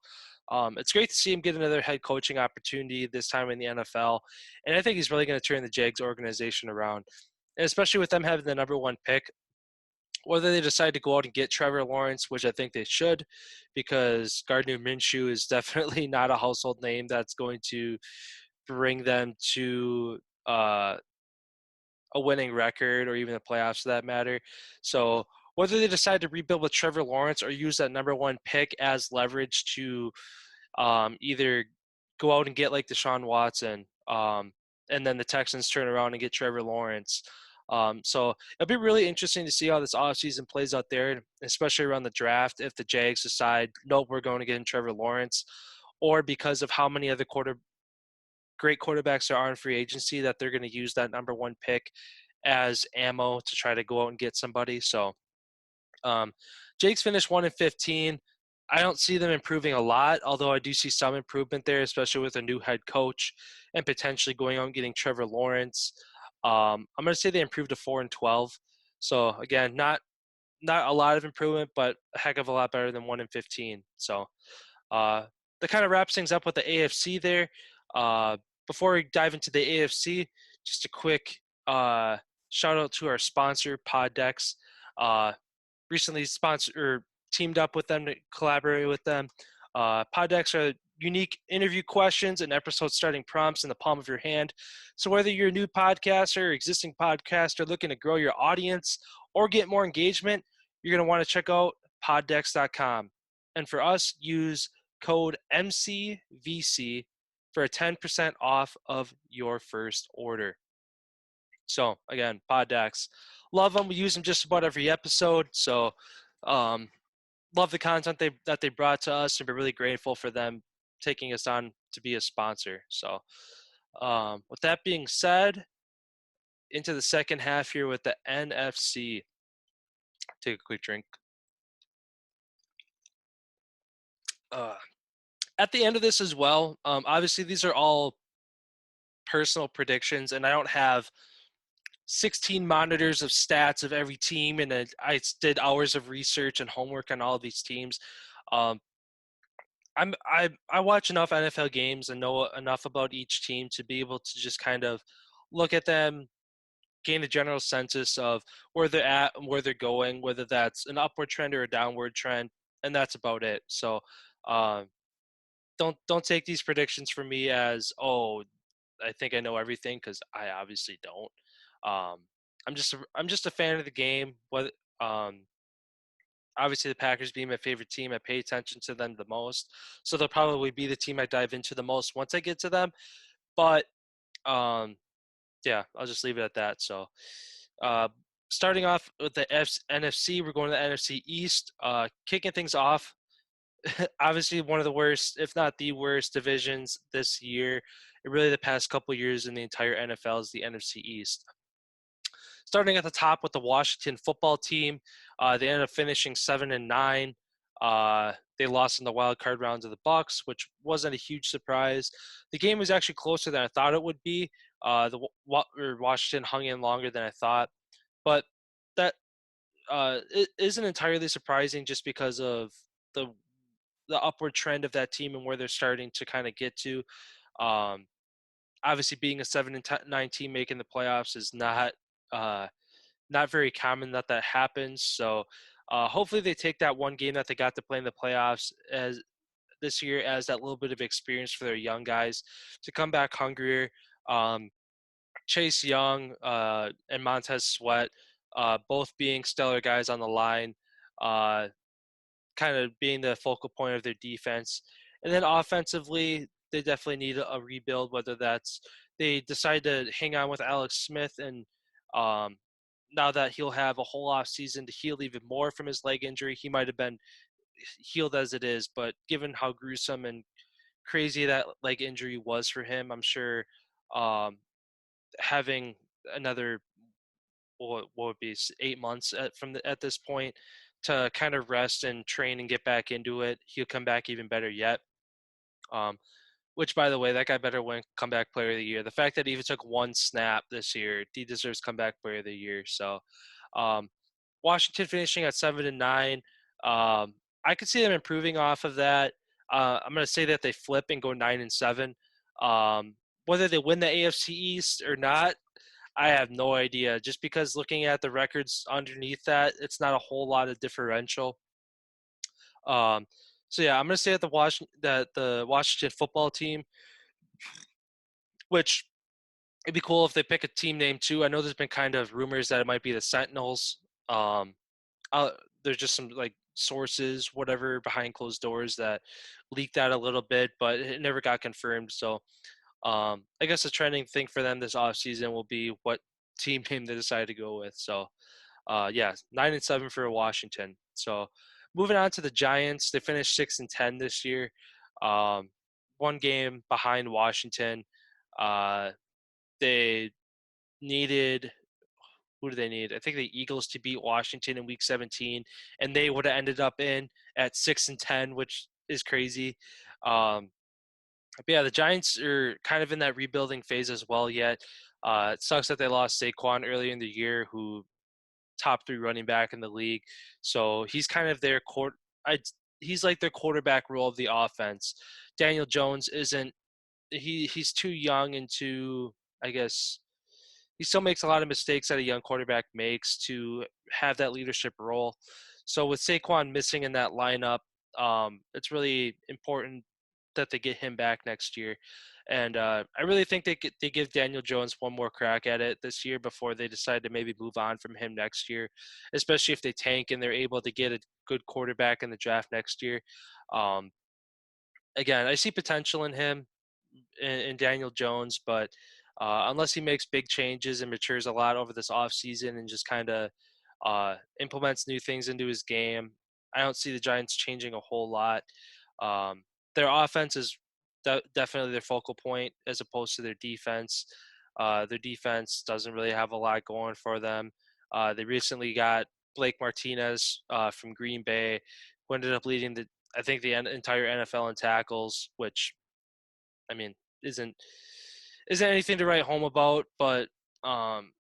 it's great to see him get another head coaching opportunity, this time in the NFL. And I think he's really going to turn the Jags organization around. And especially with them having the number one pick, whether they decide to go out and get Trevor Lawrence, which I think they should, because Gardner Minshew is definitely not a household name that's going to bring them to a winning record, or even the playoffs for that matter. So whether they decide to rebuild with Trevor Lawrence or use that number one pick as leverage to either go out and get like Deshaun Watson, and then the Texans turn around and get Trevor Lawrence. So it'll be really interesting to see how this offseason plays out there, especially around the draft, if the Jags decide, nope, we're going to get in Trevor Lawrence, or because of how many other great quarterbacks there are in free agency, that they're going to use that number one pick as ammo to try to go out and get somebody. So um, Jake's finished 1-15. I don't see them improving a lot, although I do see some improvement there, especially with a new head coach and potentially going on getting Trevor Lawrence. I'm going to say they improved to 4-12. So again, not a lot of improvement, but a heck of a lot better than 1-15. So That kind of wraps things up with the AFC there. Uh, Before we dive into the AFC, just a quick shout out to our sponsor, Poddex. Uh, Recently sponsored or teamed up with them to collaborate with them. Poddex are unique interview questions and episode starting prompts in the palm of your hand. So whether you're a new podcaster, existing podcaster looking to grow your audience, or get more engagement, you're going to want to check out poddex.com. And for us, use code MCVC for a 10% off of your first order. So again, Poddex, love them. We use them just about every episode. So um, love the content they brought to us, and we're really grateful for them taking us on to be a sponsor. So with that being said, into the second half here with the NFC. Take a quick drink. Uh, at the end of this as well, obviously these are all personal predictions, and I don't have 16 monitors of stats of every team, and I did hours of research and homework on all of these teams. Um, I watch enough NFL games and know enough about each team to be able to just kind of look at them, gain a general census of where they're at and where they're going, whether that's an upward trend or a downward trend, and that's about it. So um, don't take these predictions from me as, oh, I think I know everything, because I obviously don't. Um, I'm just a fan of the game. Um, Obviously, the Packers being my favorite team, I pay attention to them the most. So they'll probably be the team I dive into the most once I get to them. But um, yeah, I'll just leave it at that. So uh, starting off with the NFC, we're going to the NFC East. Kicking things off, obviously one of the worst, if not the worst, divisions this year. Really, the past couple years in the entire NFL is the NFC East. Starting at the top with the Washington football team, they ended up finishing 7-9. They lost in the wild card round to the Bucks, which wasn't a huge surprise. The game was actually closer than I thought it would be. Washington hung in longer than I thought, but that it isn't entirely surprising just because of the the upward trend of that team and where they're starting to kind of get to. Um, Obviously, being a 7-9 team making the playoffs is uh, not very common that happens. So hopefully they take that one game that they got to play in the playoffs as this year as that little bit of experience for their young guys to come back hungrier. Um, Chase Young and Montez Sweat, both being stellar guys on the line, uh, kind of being the focal point of their defense. And then offensively, they definitely need a rebuild, whether that's they decide to hang on with Alex Smith, and um, now that he'll have a whole off season to heal even more from his leg injury. He might have been healed as it is, but given how gruesome and crazy that leg injury was for him, I'm sure um, having another what would be 8 months at this point to kind of rest and train and get back into it, he'll come back even better yet. Um, which, by the way, that guy better win comeback player of the year. The fact that he even took one snap this year, he deserves comeback player of the year. So, um, Washington finishing at 7-9. I could see them improving off of that. I'm going to say that they flip and go 9-7. Whether they win the AFC East or not, I have no idea. Just because looking at the records underneath that, it's not a whole lot of differential. Um, so yeah, I'm going to say that the Washington football team, which it'd be cool if they pick a team name too. I know there's been kind of rumors that it might be the Sentinels. Um, uh, there's just some like sources, whatever, behind closed doors that leaked out a little bit, but it never got confirmed. So I guess the trending thing for them this offseason will be what team name they decide to go with. So yeah, 9-7 for Washington. So moving on to the Giants, they finished 6-10 this year. Um, one game behind Washington. Uh, they needed who do they need? I think the Eagles to beat Washington in Week 17, and they would have ended up in at 6-10, which is crazy. Um, but yeah, the Giants are kind of in that rebuilding phase as well. Yet it sucks that they lost Saquon earlier in the year, who top 3 running back in the league. So he's kind of their court. he's like their quarterback role of the offense. Daniel Jones isn't he's too young and too, I guess, he still makes a lot of mistakes that a young quarterback makes to have that leadership role. So with Saquon missing in that lineup, it's really important that they get him back next year. And I really think they give Daniel Jones one more crack at it this year before they decide to maybe move on from him next year, especially if they tank and they're able to get a good quarterback in the draft next year. Um, Again, I see potential in him in Daniel Jones, but unless he makes big changes and matures a lot over this offseason and just kind of implements new things into his game, I don't see the Giants changing a whole lot. Um, their offense is definitely their focal point as opposed to their defense. Their defense doesn't really have a lot going for them. They recently got Blake Martinez from Green Bay, who ended up leading I think the entire NFL in tackles, which I mean isn't isn't anything to write home about, um,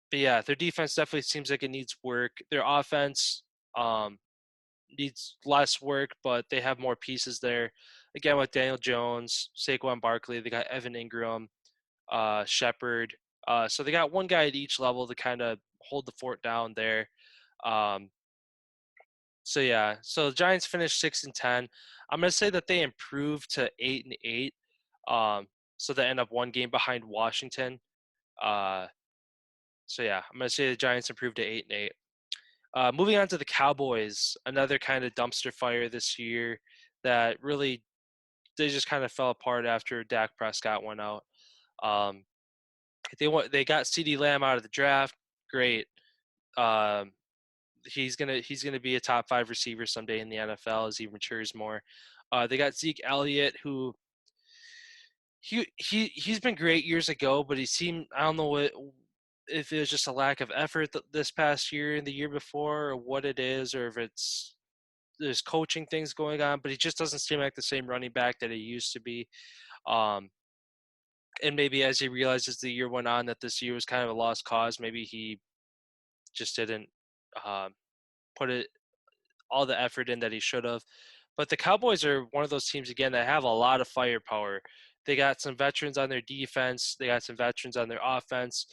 but yeah, their defense definitely seems like it needs work. Their offense um, needs less work, but they have more pieces there. Again, with Daniel Jones, Saquon Barkley, they got Evan Ingram, Shepard. So they got one guy at each level to kind of hold the fort down there. Um, so yeah, so the Giants finished 6-10. I'm gonna say that they improved to 8-8. Um, so they end up one game behind Washington. Uh, so yeah, I'm gonna say the Giants improved to 8-8. Moving on to the Cowboys, another kind of dumpster fire this year that really they just kind of fell apart after Dak Prescott went out. Um, they got CeeDee Lamb out of the draft. Great. Um, he's gonna be a top 5 receiver someday in the NFL as he matures more. They got Zeke Elliott, who he's been great years ago, but he seemed I don't know what if it was just a lack of effort this past year and the year before, or what it is, or if it's there's coaching things going on. But he just doesn't seem like the same running back that he used to be. Um, and maybe as he realizes the year went on that this year was kind of a lost cause, maybe he just didn't um, put it all the effort in that he should have. But the Cowboys are one of those teams again that have a lot of firepower. They got some veterans on their defense. They got some veterans on their offense.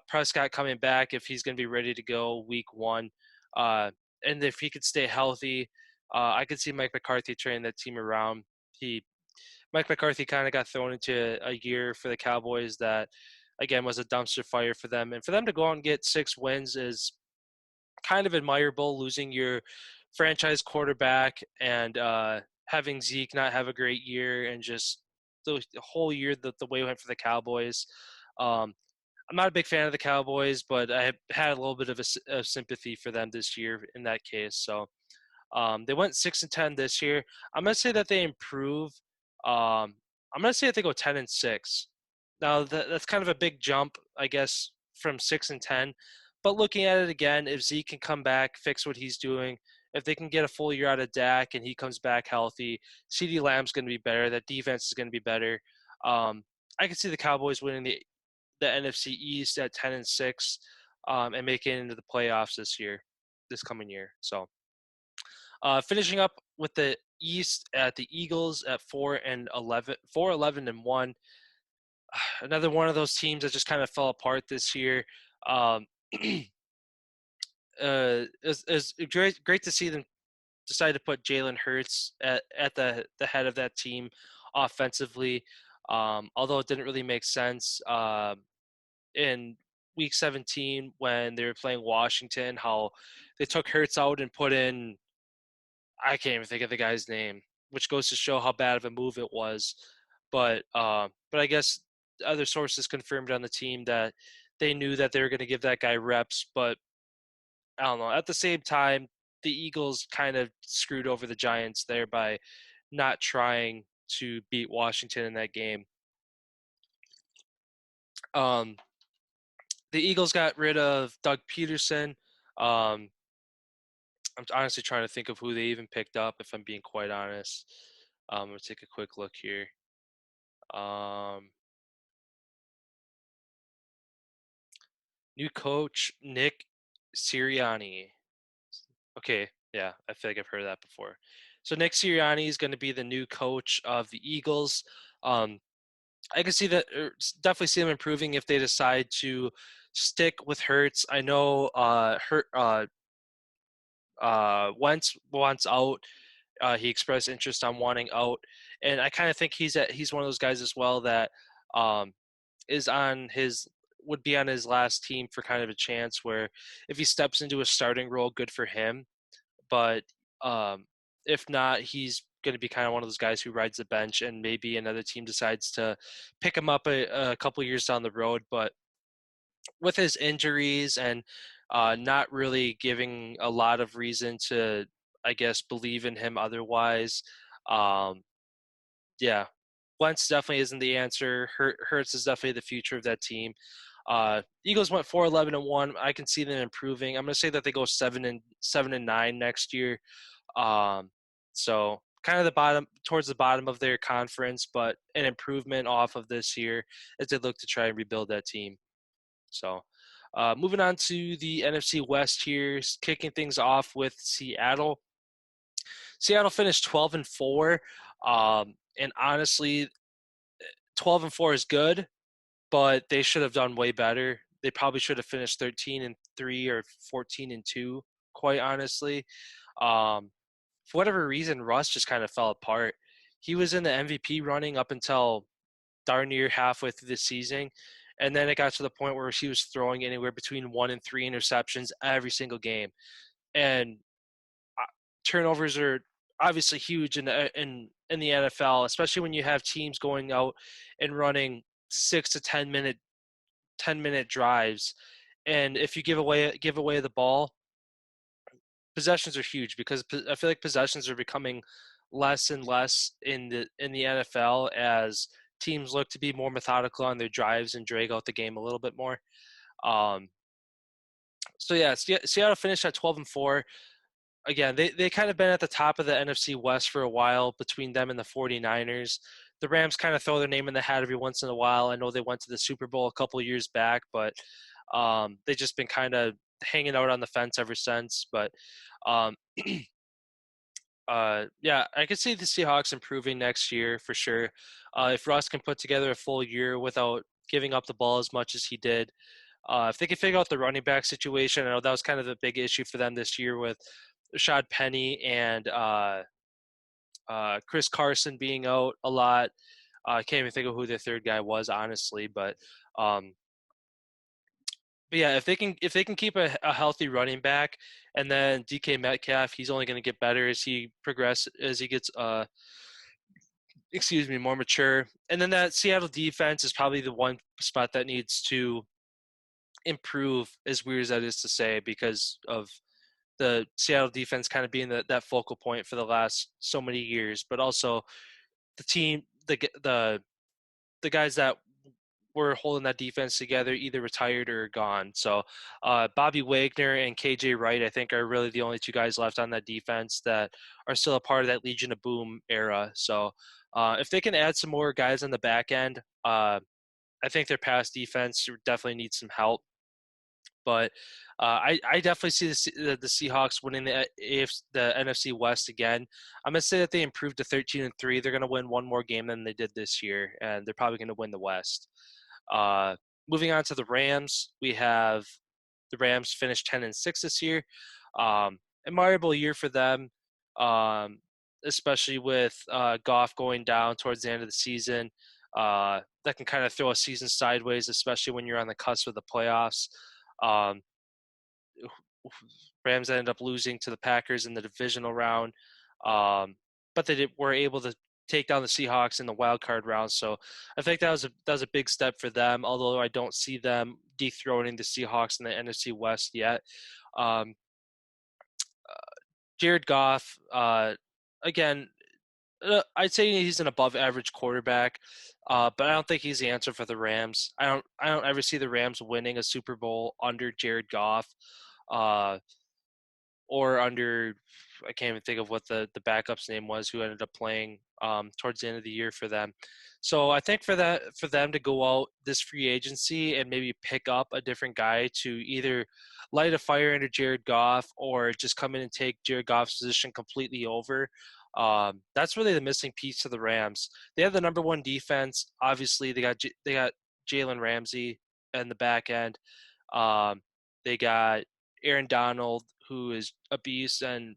Prescott coming back if he's going to be ready to go week one, and if he could stay healthy, I could see Mike McCarthy turning that team around. He Mike McCarthy kind of got thrown into a year for the Cowboys that again was a dumpster fire for them, and for them to go out and get 6 wins is kind of admirable, losing your franchise quarterback and having Zeke not have a great year and just the whole year the way it went for the Cowboys. Um, I'm not a big fan of the Cowboys, but I had a little bit of sympathy for them this year in that case. So they went 6-10 this year. I'm gonna say that they improve. I'm gonna say that they go 10-6. Now that's kind of a big jump, I guess, from 6-10. But looking at it again, if Zeke can come back, fix what he's doing, if they can get a full year out of Dak and he comes back healthy, CeeDee Lamb's going to be better. That defense is going to be better. I can see the Cowboys winning the NFC East at 10-6 and making it into the playoffs this coming year. So finishing up with the East at the Eagles at 4-11, 4-11-1. Another one of those teams that just kind of fell apart this year. Um, it's great to see them decide to put Jalen Hurts at the head of that team offensively. Although it didn't really make sense in Week 17 when they were playing Washington, how they took Hurts out and put in I can't even think of the guy's name, which goes to show how bad of a move it was. But I guess other sources confirmed on the team that they knew that they were going to give that guy reps. But I don't know. At the same time, the Eagles kind of screwed over the Giants there by not trying to beat Washington in that game. Um, the Eagles got rid of Doug Peterson. Um, I'm honestly trying to think of who they even picked up, if I'm being quite honest. I'm going to take a quick look here. Um, New coach Nick Sirianni. Okay, Yeah, I feel like I've heard that before. So Nick Sirianni is going to be the new coach of the Eagles. Um, I can see that, definitely see them improving if they decide to stick with Hurts. I know Wentz wants out. He expressed interest on wanting out, and I kind of think he's one of those guys as well that um, is on his would be on his last team for kind of a chance where if he steps into a starting role, good for him. But um, if not, he's going to be kind of one of those guys who rides the bench, and maybe another team decides to pick him up a couple years down the road. But with his injuries and not really giving a lot of reason to, I guess, believe in him otherwise, um, yeah, Wentz definitely isn't the answer. Hurts is definitely the future of that team. Eagles went 4-11-1. I can see them improving. I'm going to say that they go 7-9 next year. Um, so kind of the bottom towards the bottom of their conference, but an improvement off of this year as they look to try and rebuild that team. So moving on to the NFC West here, kicking things off with Seattle. Seattle finished 12-4, and honestly, 12-4 is good, but they should have done way better. They probably should have finished 13-3 or 14-2. Quite honestly, um, for whatever reason, Russ just kind of fell apart. He was in the MVP running up until darn near halfway through the season, and then it got to the point where he was throwing anywhere between 1 and 3 interceptions every single game, and turnovers are obviously huge in the NFL, especially when you have teams going out and running 6 to 10 minute drives, and if you give away the ball, possessions are huge because I feel like possessions are becoming less and less in the NFL as teams look to be more methodical on their drives and drag out the game a little bit more. Um, so yeah, Seattle finished at 12-4. Again, they kind of been at the top of the NFC West for a while between them and the 49ers. The Rams kind of throw their name in the hat every once in a while. I know they went to the Super Bowl a couple of years back, but they've just been kind of hanging out on the fence ever since. But um, yeah, I could see the Seahawks improving next year for sure. If Russ can put together a full year without giving up the ball as much as he did, if they can figure out the running back situation, I know that was kind of a big issue for them this year with Rashad Penny and Chris Carson being out a lot. I can't even think of who the third guy was, honestly, um, but yeah, if they can keep a healthy running back, and then DK Metcalf, he's only going to get better as he gets excuse me, more mature. And then that Seattle defense is probably the one spot that needs to improve, as weird as that is to say, because of the Seattle defense kind of being that focal point for the last so many years, but also the team, the guys that were holding that defense together either retired or gone. So Bobby Wagner and KJ Wright, I think, are really the only two guys left on that defense that are still a part of that Legion of Boom era. So if they can add some more guys on the back end, I think their pass defense definitely needs some help. But I definitely see the Seahawks winning the NFC West again. I'm gonna say that they improved to 13-3. They're gonna win one more game than they did this year, and they're probably gonna win the West. Uh, moving on to the Rams, we have the Rams finished 10-6 this year. Admirable year for them, especially with Goff going down towards the end of the season. That can kind of throw a season sideways, especially when you're on the cusp of the playoffs. Um, Rams ended up losing to the Packers in the divisional round, but were able to take down the Seahawks in the wild card round. So I think that was a big step for them. Although I don't see them dethroning the Seahawks in the NFC West yet. Um, Jared Goff, again, I'd say he's an above average quarterback, but I don't think he's the answer for the Rams. I don't ever see the Rams winning a Super Bowl under Jared Goff. Uh, or under, I can't even think of what the backup's name was, who ended up playing towards the end of the year for them. So I think for them to go out this free agency and maybe pick up a different guy to either light a fire under Jared Goff or just come in and take Jared Goff's position completely over. That's really the missing piece to the Rams. They have the number one defense. Obviously, they got Jalen Ramsey in the back end. Um, they got Aaron Donald, who is a beast and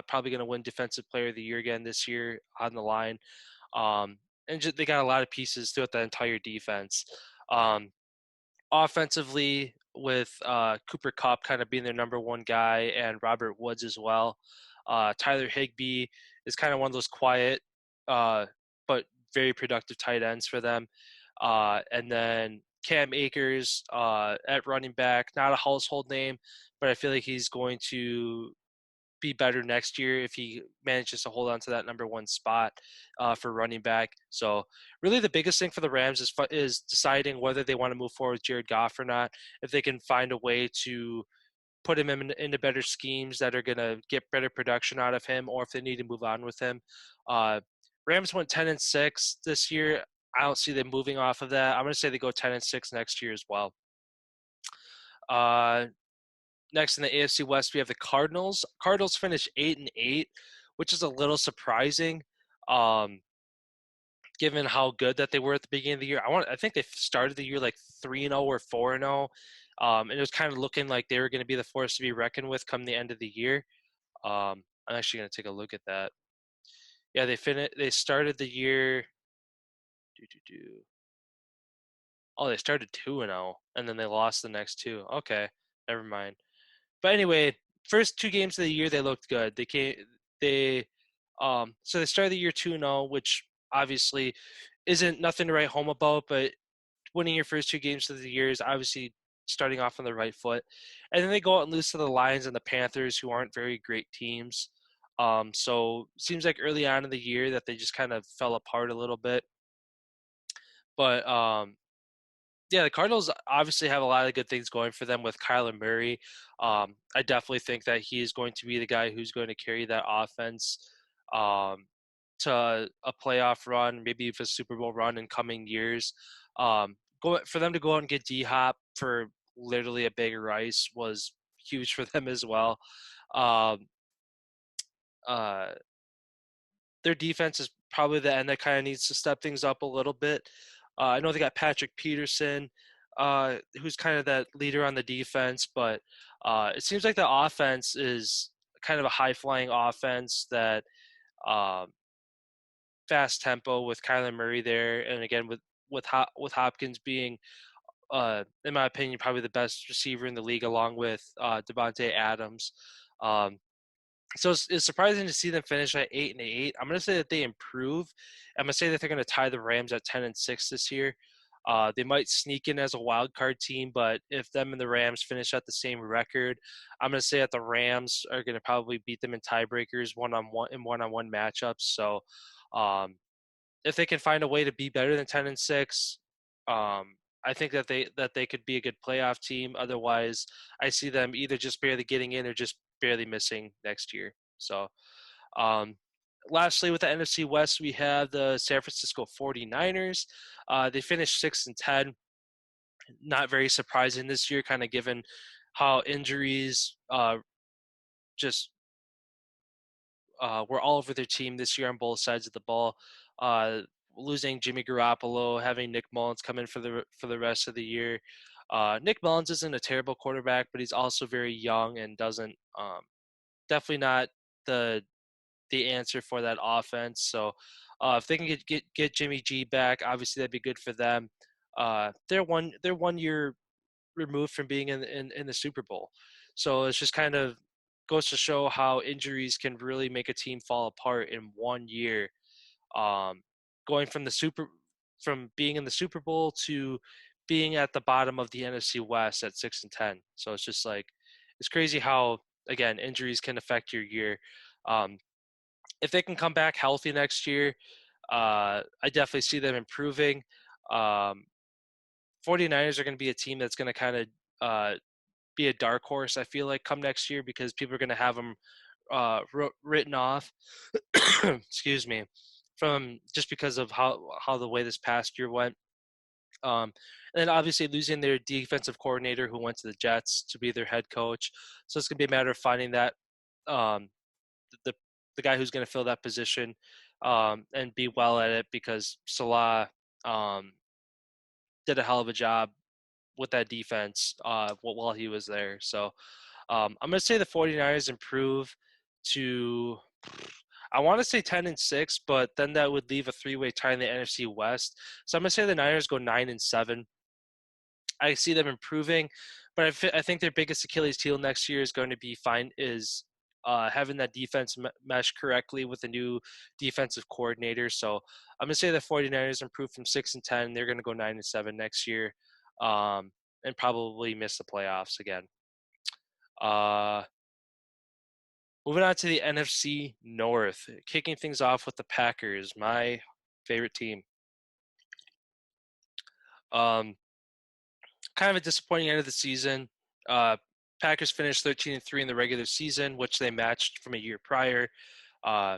probably going to win Defensive Player of the Year again this year on the line. And just, they got a lot of pieces throughout the entire defense. Um, Offensively, with Cooper Kupp kind of being their number one guy and Robert Woods as well. Tyler Higbee is kind of one of those quiet uh, but very productive tight ends for them. And then Cam Akers at running back, not a household name, but I feel like he's going to be better next year if he manages to hold on to that number one spot for running back. So really the biggest thing for the Rams is deciding whether they want to move forward with Jared Goff or not. If they can find a way to put him into better schemes that are going to get better production out of him, or if they need to move on with him. Uh, Rams went 10-6 this year. I don't see them moving off of that. I'm going to say they go 10-6 next year as well. Uh, Next in the AFC West, we have the Cardinals. Cardinals finished 8-8, which is a little surprising, um, given how good that they were at the beginning of the year. I think they started the year like 3-0 or 4-0, and it was kind of looking like they were going to be the force to be reckoned with come the end of the year. I'm actually going to take a look at that. Yeah, They started the year. Oh, they started 2-0, and then they lost the next two. Okay, never mind. But anyway, first two games of the year they looked good. They so they started the year 2-0, which obviously isn't nothing to write home about, but winning your first two games of the year is obviously starting off on the right foot. And then they go out and lose to the Lions and the Panthers, who aren't very great teams. So seems like early on in the year that they just kind of fell apart a little bit. But yeah, the Cardinals obviously have a lot of good things going for them with Kyler Murray. I definitely think that he is going to be the guy who's going to carry that offense um, to a playoff run, maybe even a Super Bowl run in coming years. For them to go out and get D Hop for literally a bag of rice was huge for them as well. Um, uh, their defense is probably the end that kind of needs to step things up a little bit. I know they got Patrick Peterson, who's kind of that leader on the defense, but it seems like the offense is kind of a high flying offense that um, fast tempo with Kyler Murray there, and again with Hopkins being, in my opinion, probably the best receiver in the league, along with Devontae Adams. Um, so it's surprising to see them finish at 8-8. I'm going to say that they improve. I'm going to say that they're going to tie the Rams at 10-6 this year. They might sneak in as a wild card team, but if them and the Rams finish at the same record, I'm going to say that the Rams are going to probably beat them in tiebreakers, one-on-one matchups. So um, if they can find a way to be better than 10-6, I think that they could be a good playoff team. Otherwise, I see them either just barely getting in or just barely missing next year. So, um, lastly, with the NFC West, we have the San Francisco 49ers. They finished 6-10. Not very surprising this year, kind of given how injuries just were all over their team this year on both sides of the ball. Losing Jimmy Garoppolo, having Nick Mullins come in for the rest of the year. Nick Mullins isn't a terrible quarterback, but he's also very young and doesn't definitely not the answer for that offense. So if they can get Jimmy G back, obviously that'd be good for them. They're 1 year removed from being in the Super Bowl. So it's just kind of goes to show how injuries can really make a team fall apart in 1 year. Um, Going from being in the Super Bowl to being at the bottom of the NFC West at 6-10. So it's just like it's crazy how again injuries can affect your year. Um, if they can come back healthy next year, I definitely see them improving. Um, 49ers are going to be a team that's going to kind of be a dark horse. I feel like come next year because people are going to have him written off. Excuse me, from just because of how the way this past year went. Um, and then obviously losing their defensive coordinator who went to the Jets to be their head coach. So it's going to be a matter of finding that um, the the guy who's going to fill that position and be well at it because Salah um, did a hell of a job with that defense while he was there. So I'm going to say the 49ers improve to, I want to say 10-6, but then that would leave a three-way tie in the NFC West. So I'm going to say the Niners go 9-7. I see them improving, but I think their biggest Achilles heel next year is going to be having that defense mesh correctly with a new defensive coordinator. So I'm gonna say the 49ers improve from 6-10. They're gonna go 9-7 next year, and probably miss the playoffs again. Uh, Moving on to the NFC North, kicking things off with the Packers, my favorite team. Um, Kind of a disappointing end of the season. Uh, Packers finished 13-3 in the regular season, which they matched from a year prior. Uh,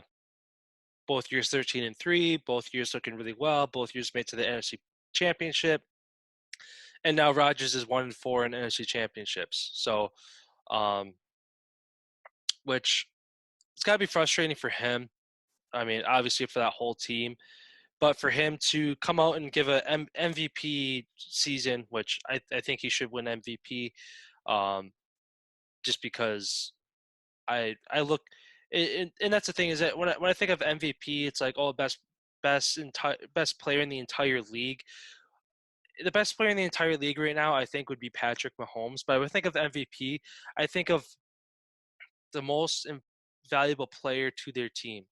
both years 13-3, both years looking really well, both years made to the NFC Championship, and now Rodgers is 1-4 in NFC Championships. So, um, which it's got to be frustrating for him. I mean, obviously for that whole team, but for him to come out and give a MVP season, which I think he should win MVP, um, just because I look, and that's the thing is that when I think of MVP, it's like, oh, best player in the entire league. The best player in the entire league right now, I think, would be Patrick Mahomes. But when I think of MVP, I think of the most valuable player to their team.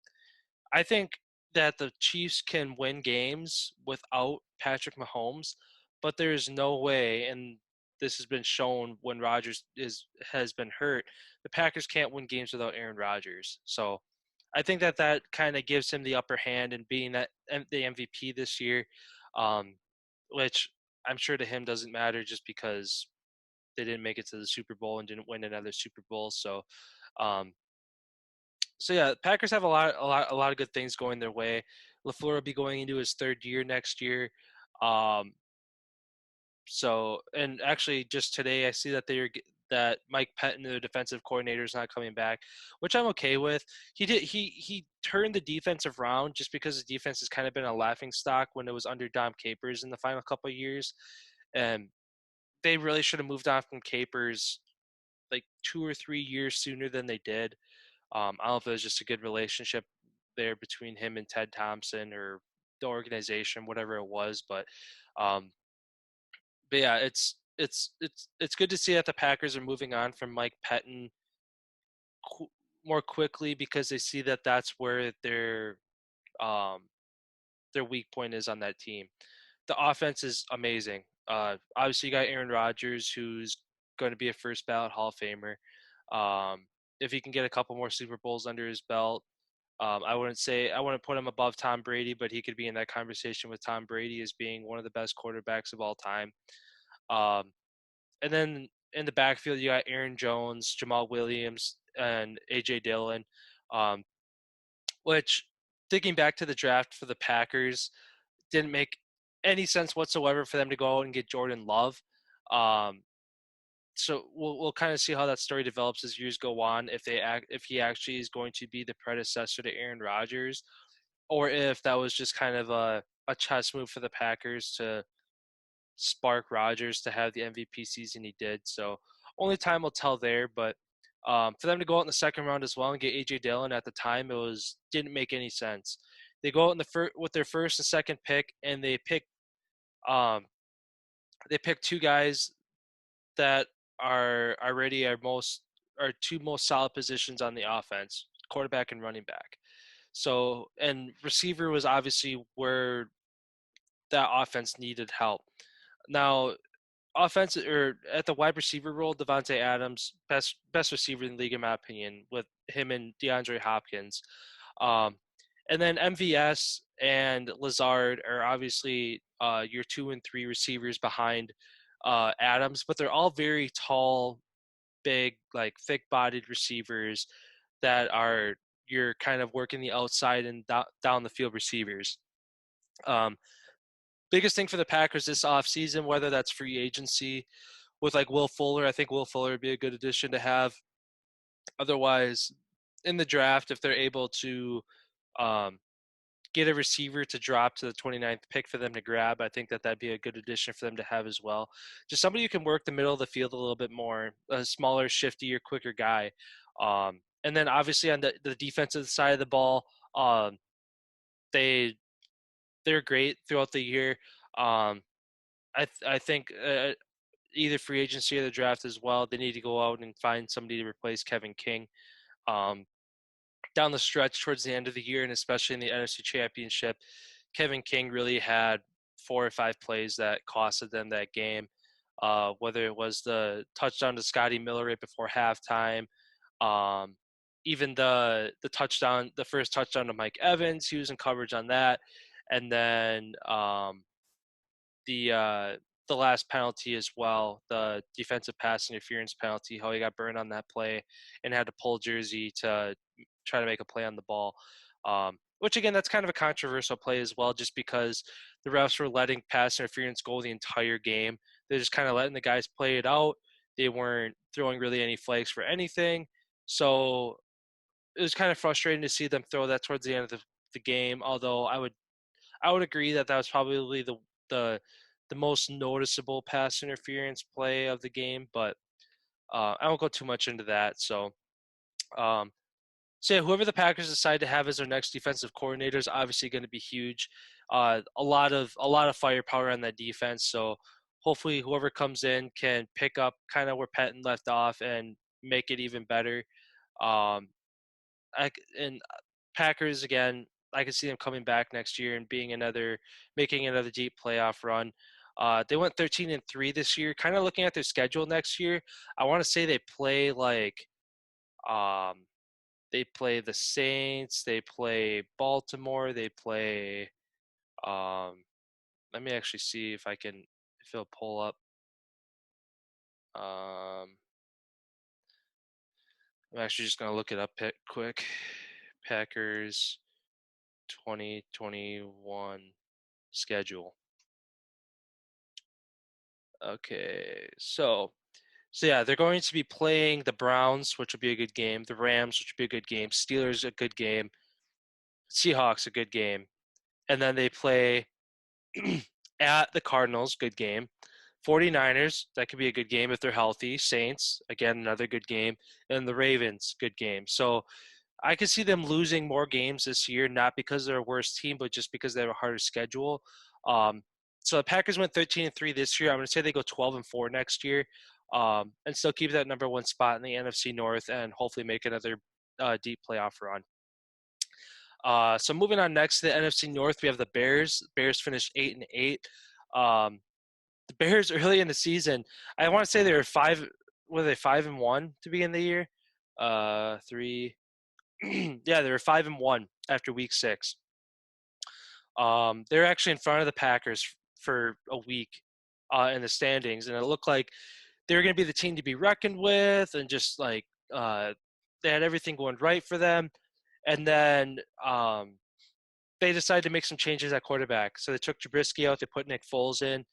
I think that the Chiefs can win games without Patrick Mahomes, but there is no way, and this has been shown when Rodgers has been hurt, the Packers can't win games without Aaron Rodgers. So I think that kind of gives him the upper hand in being the MVP this year, um, which I'm sure to him doesn't matter just because they didn't make it to the Super Bowl and didn't win another Super Bowl. Um, so yeah, Packers have a lot of good things going their way. LaFleur will be going into his third year next year. Um, and actually, just today I see that Mike Pettin, the defensive coordinator, is not coming back, which I'm okay with. He turned the defensive round just because the defense has kind of been a laughing stock when it was under Dom Capers in the final couple of years, and they really should have moved on from Capers like 2 or 3 years sooner than they did. I don't know if it was just a good relationship there between him and Ted Thompson or the organization, whatever it was. Um, but yeah, it's good to see that the Packers are moving on from Mike Pettin qu- more quickly because they see that that's where um, their weak point is on that team. The offense is amazing. Obviously, you got Aaron Rodgers, who's going to be a first ballot Hall of Famer. If he can get a couple more Super Bowls under his belt, I wouldn't put him above Tom Brady, but he could be in that conversation with Tom Brady as being one of the best quarterbacks of all time. Um, and then in the backfield, you got Aaron Jones, Jamal Williams, and AJ Dillon. Um, which, thinking back to the draft for the Packers, didn't make any sense whatsoever for them to go out and get Jordan Love. Um, so we'll kind of see how that story develops as years go on. If he actually is going to be the predecessor to Aaron Rodgers, or if that was just kind of a chess move for the Packers to spark Rodgers to have the MVP season he did. So only time will tell there. But for them to go out in the second round as well and get AJ Dillon at the time, didn't make any sense. They go out in with their first and second pick, and um, they pick two guys that are already our two most solid positions on the offense, quarterback and running back. So, and receiver was obviously where that offense needed help. Now, offense or at the wide receiver role, Devontae Adams, best receiver in the league in my opinion, with him and DeAndre Hopkins. Um, and then MVS and Lazard are obviously your 2 and 3 receivers behind Adams, but they're all very tall big, like thick-bodied receivers that are you're kind of working the outside and down the field receivers. Um, Biggest thing for the Packers this offseason, whether that's free agency with like Will Fuller, I think Will Fuller would be a good addition to have. Otherwise, in the draft, if they're able to um, get a receiver to drop to the 29th pick for them to grab, I think that that'd be a good addition for them to have as well. Just somebody who can work the middle of the field a little bit more, a smaller, shiftier, quicker guy. And then obviously on the defensive side of the ball, um, they they're great throughout the year. Um, I think either free agency or the draft as well. They need to go out and find somebody to replace Kevin King. Um, Down the stretch towards the end of the year, and especially in the NFC Championship, Kevin King really had 4 or 5 plays that costed them that game. Whether it was the touchdown to Scotty Miller right before halftime, um, even the touchdown, the first touchdown to Mike Evans, he was in coverage on that, and then the uh, the last penalty as well, the defensive pass interference penalty, how he got burned on that play and had to pull jersey to try to make a play on the ball. Which again, that's kind of a controversial play as well, just because the refs were letting pass interference go the entire game. They're just kind of letting the guys play it out. They weren't throwing really any flags for anything. So it was kind of frustrating to see them throw that towards the end of the game. Although I would agree that that was probably the the most noticeable pass interference play of the game, but I won't go too much into that. Um, so yeah, whoever the Packers decide to have as their next defensive coordinator is obviously going to be huge. A lot of firepower on that defense. So hopefully, whoever comes in can pick up kind of where Patton left off and make it even better. Um, and Packers again, I could see them coming back next year and making another deep playoff run. They went 13-3 this year. Kind of looking at their schedule next year, I want to say um, they play the Saints, they play Baltimore, they play. Um, Let me actually see if it'll pull up. Um, I'm actually just gonna look it up quick. Packers 2021 schedule. Okay, so yeah, they're going to be playing the Browns, which will be a good game. The Rams, which will be a good game. Steelers, a good game. Seahawks, a good game. And then they play at the Cardinals, good game. 49ers, that could be a good game if they're healthy. Saints, again, another good game. And the Ravens, good game. So I could see them losing more games this year, not because they're a worse team, but just because they have a harder schedule. Um, so the Packers went 13-3 this year. I'm going to say they go 12-4 next year, and still keep that number one spot in the NFC North, and hopefully make another deep playoff run. So moving on next to the NFC North, we have the Bears. Bears finished 8-8. Um, the Bears early in the season, I want to say they were five. Were they 5-1 to begin the year? Three. Yeah, they were 5-1 after week 6. They're actually in front of the Packers for a week in the standings, and it looked like they were going to be the team to be reckoned with, and just like they had everything going right for them. And then they decided to make some changes at quarterback. So they took Trubisky out, they put Nick Foles in,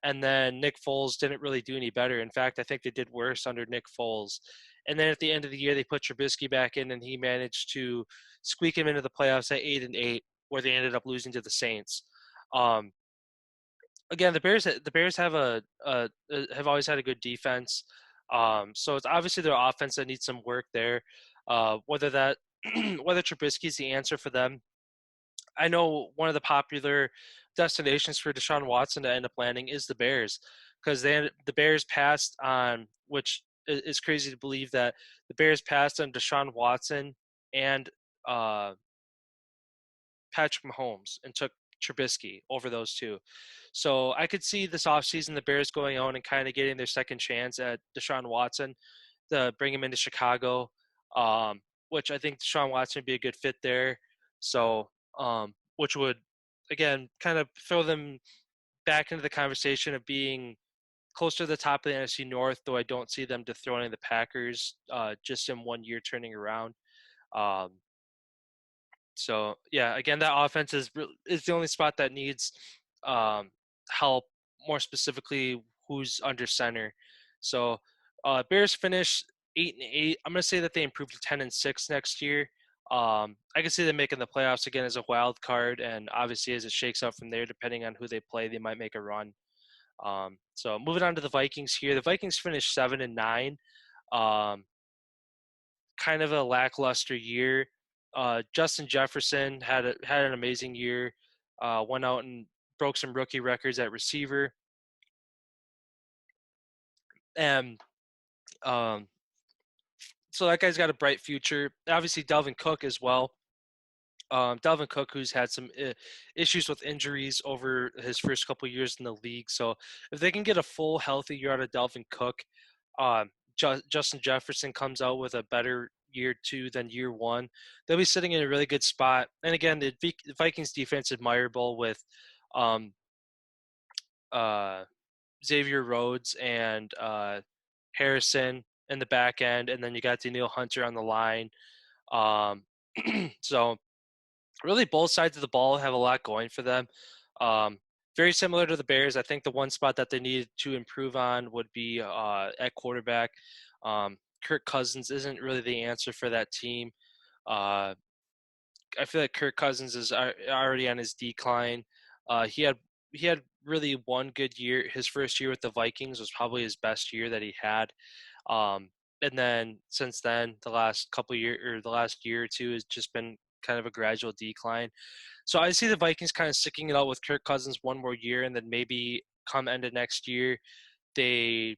and then Nick Foles didn't really do any better. In fact, I think they did worse under Nick Foles. And then at the end of the year, they put Trubisky back in, and he managed to squeak him into the playoffs at 8-8, where they ended up losing to the Saints. Um, Again, the Bears have always had a good defense. So it's obviously their offense that needs some work there. Whether that whether Trubisky is the answer for them, I know one of the popular destinations for Deshaun Watson to end up landing is the Bears, because the Bears passed on, which is crazy to believe that the Bears passed on Deshaun Watson and uh, Patrick Mahomes and took Trubisky over those two. So I could see this offseason the Bears going on and kind of getting their second chance at Deshaun Watson to bring him into Chicago, which I think Deshaun Watson would be a good fit there. So, which would, again, kind of throw them back into the conversation of being closer to the top of the NFC North, though I don't see them dethroning the Packers just in 1 year turning around. Um, so yeah, again, that offense is the only spot that needs um, help. More specifically, who's under center. So Bears finish 8-8. I'm gonna say that they improve to 10-6 next year. I can see them making the playoffs again as a wild card, and obviously as it shakes out from there, depending on who they play, they might make a run. So moving on to the Vikings here, the Vikings finished 7-9. Um, Kind of a lackluster year. Justin Jefferson had an amazing year. Went out and broke some rookie records at receiver, and um, so that guy's got a bright future. Obviously, Delvin Cook as well. Delvin Cook, who's had some issues with injuries over his first couple years in the league. So if they can get a full healthy year out of Delvin Cook, um, Justin Jefferson comes out with a better year two than year one, they'll be sitting in a really good spot. And again, the Vikings defense admirable with um, uh, Xavier Rhodes and Harrison in the back end, and then you got Daniil Hunter on the line. Um, so really both sides of the ball have a lot going for them. Um, Very similar to the Bears. I think the one spot that they needed to improve on would be at quarterback. Kirk Cousins isn't really the answer for that team. Uh, I feel like Kirk Cousins is already on his decline. He had really one good year. His first year with the Vikings was probably his best year that he had. And then since then, the last couple of years or the last year or two has just been kind of a gradual decline. So I see the Vikings kind of sticking it out with Kirk Cousins one more year, and then maybe come end of next year, they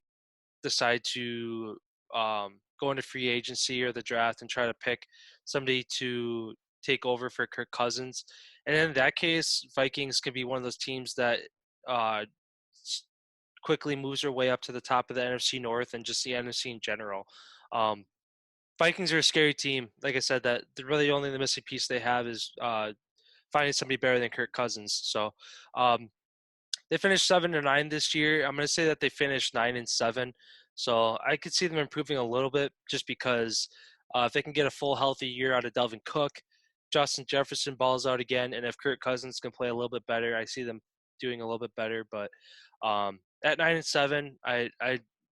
decide to go into free agency or the draft and try to pick somebody to take over for Kirk Cousins. And in that case, Vikings could be one of those teams that uh, quickly moves their way up to the top of the NFC North and just the NFC in general. Um, Vikings are a scary team. Like I said, that really only the missing piece they have is finding somebody better than Kirk Cousins. So um, they finished 7-9 this year. I'm going to say that they finished 9-7. So I could see them improving a little bit just because if they can get a full healthy year out of Delvin Cook, Justin Jefferson balls out again, and if Kirk Cousins can play a little bit better, I see them doing a little bit better. But at 9-7, I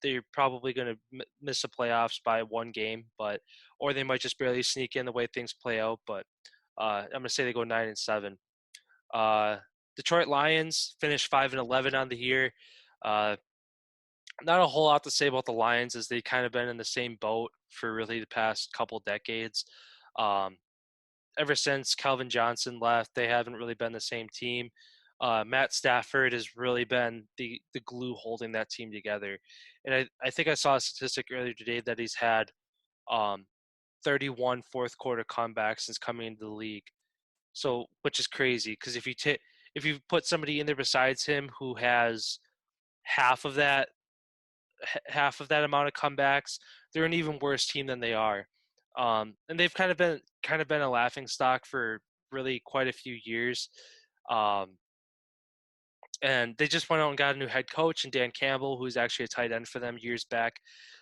they're probably going to miss the playoffs by one game, but or they might just barely sneak in the way things play out. But I'm going to say they go 9-7. Uh, Detroit Lions finished 5-11 on the year. Uh, Not a whole lot to say about the Lions as they kind of been in the same boat for really the past couple decades. Um, Ever since Calvin Johnson left, they haven't really been the same team. Matt Stafford has really been the glue holding that team together. And I think I saw a statistic earlier today that he's had um, 31 fourth quarter comebacks since coming into the league. So, which is crazy because if you put somebody in there besides him who has half of that amount of comebacks, they're an even worse team than they are. And they've kind of been a laughing stock for really quite a few years. Um, and they just went out and got a new head coach and Dan Campbell, who's actually a tight end for them years back.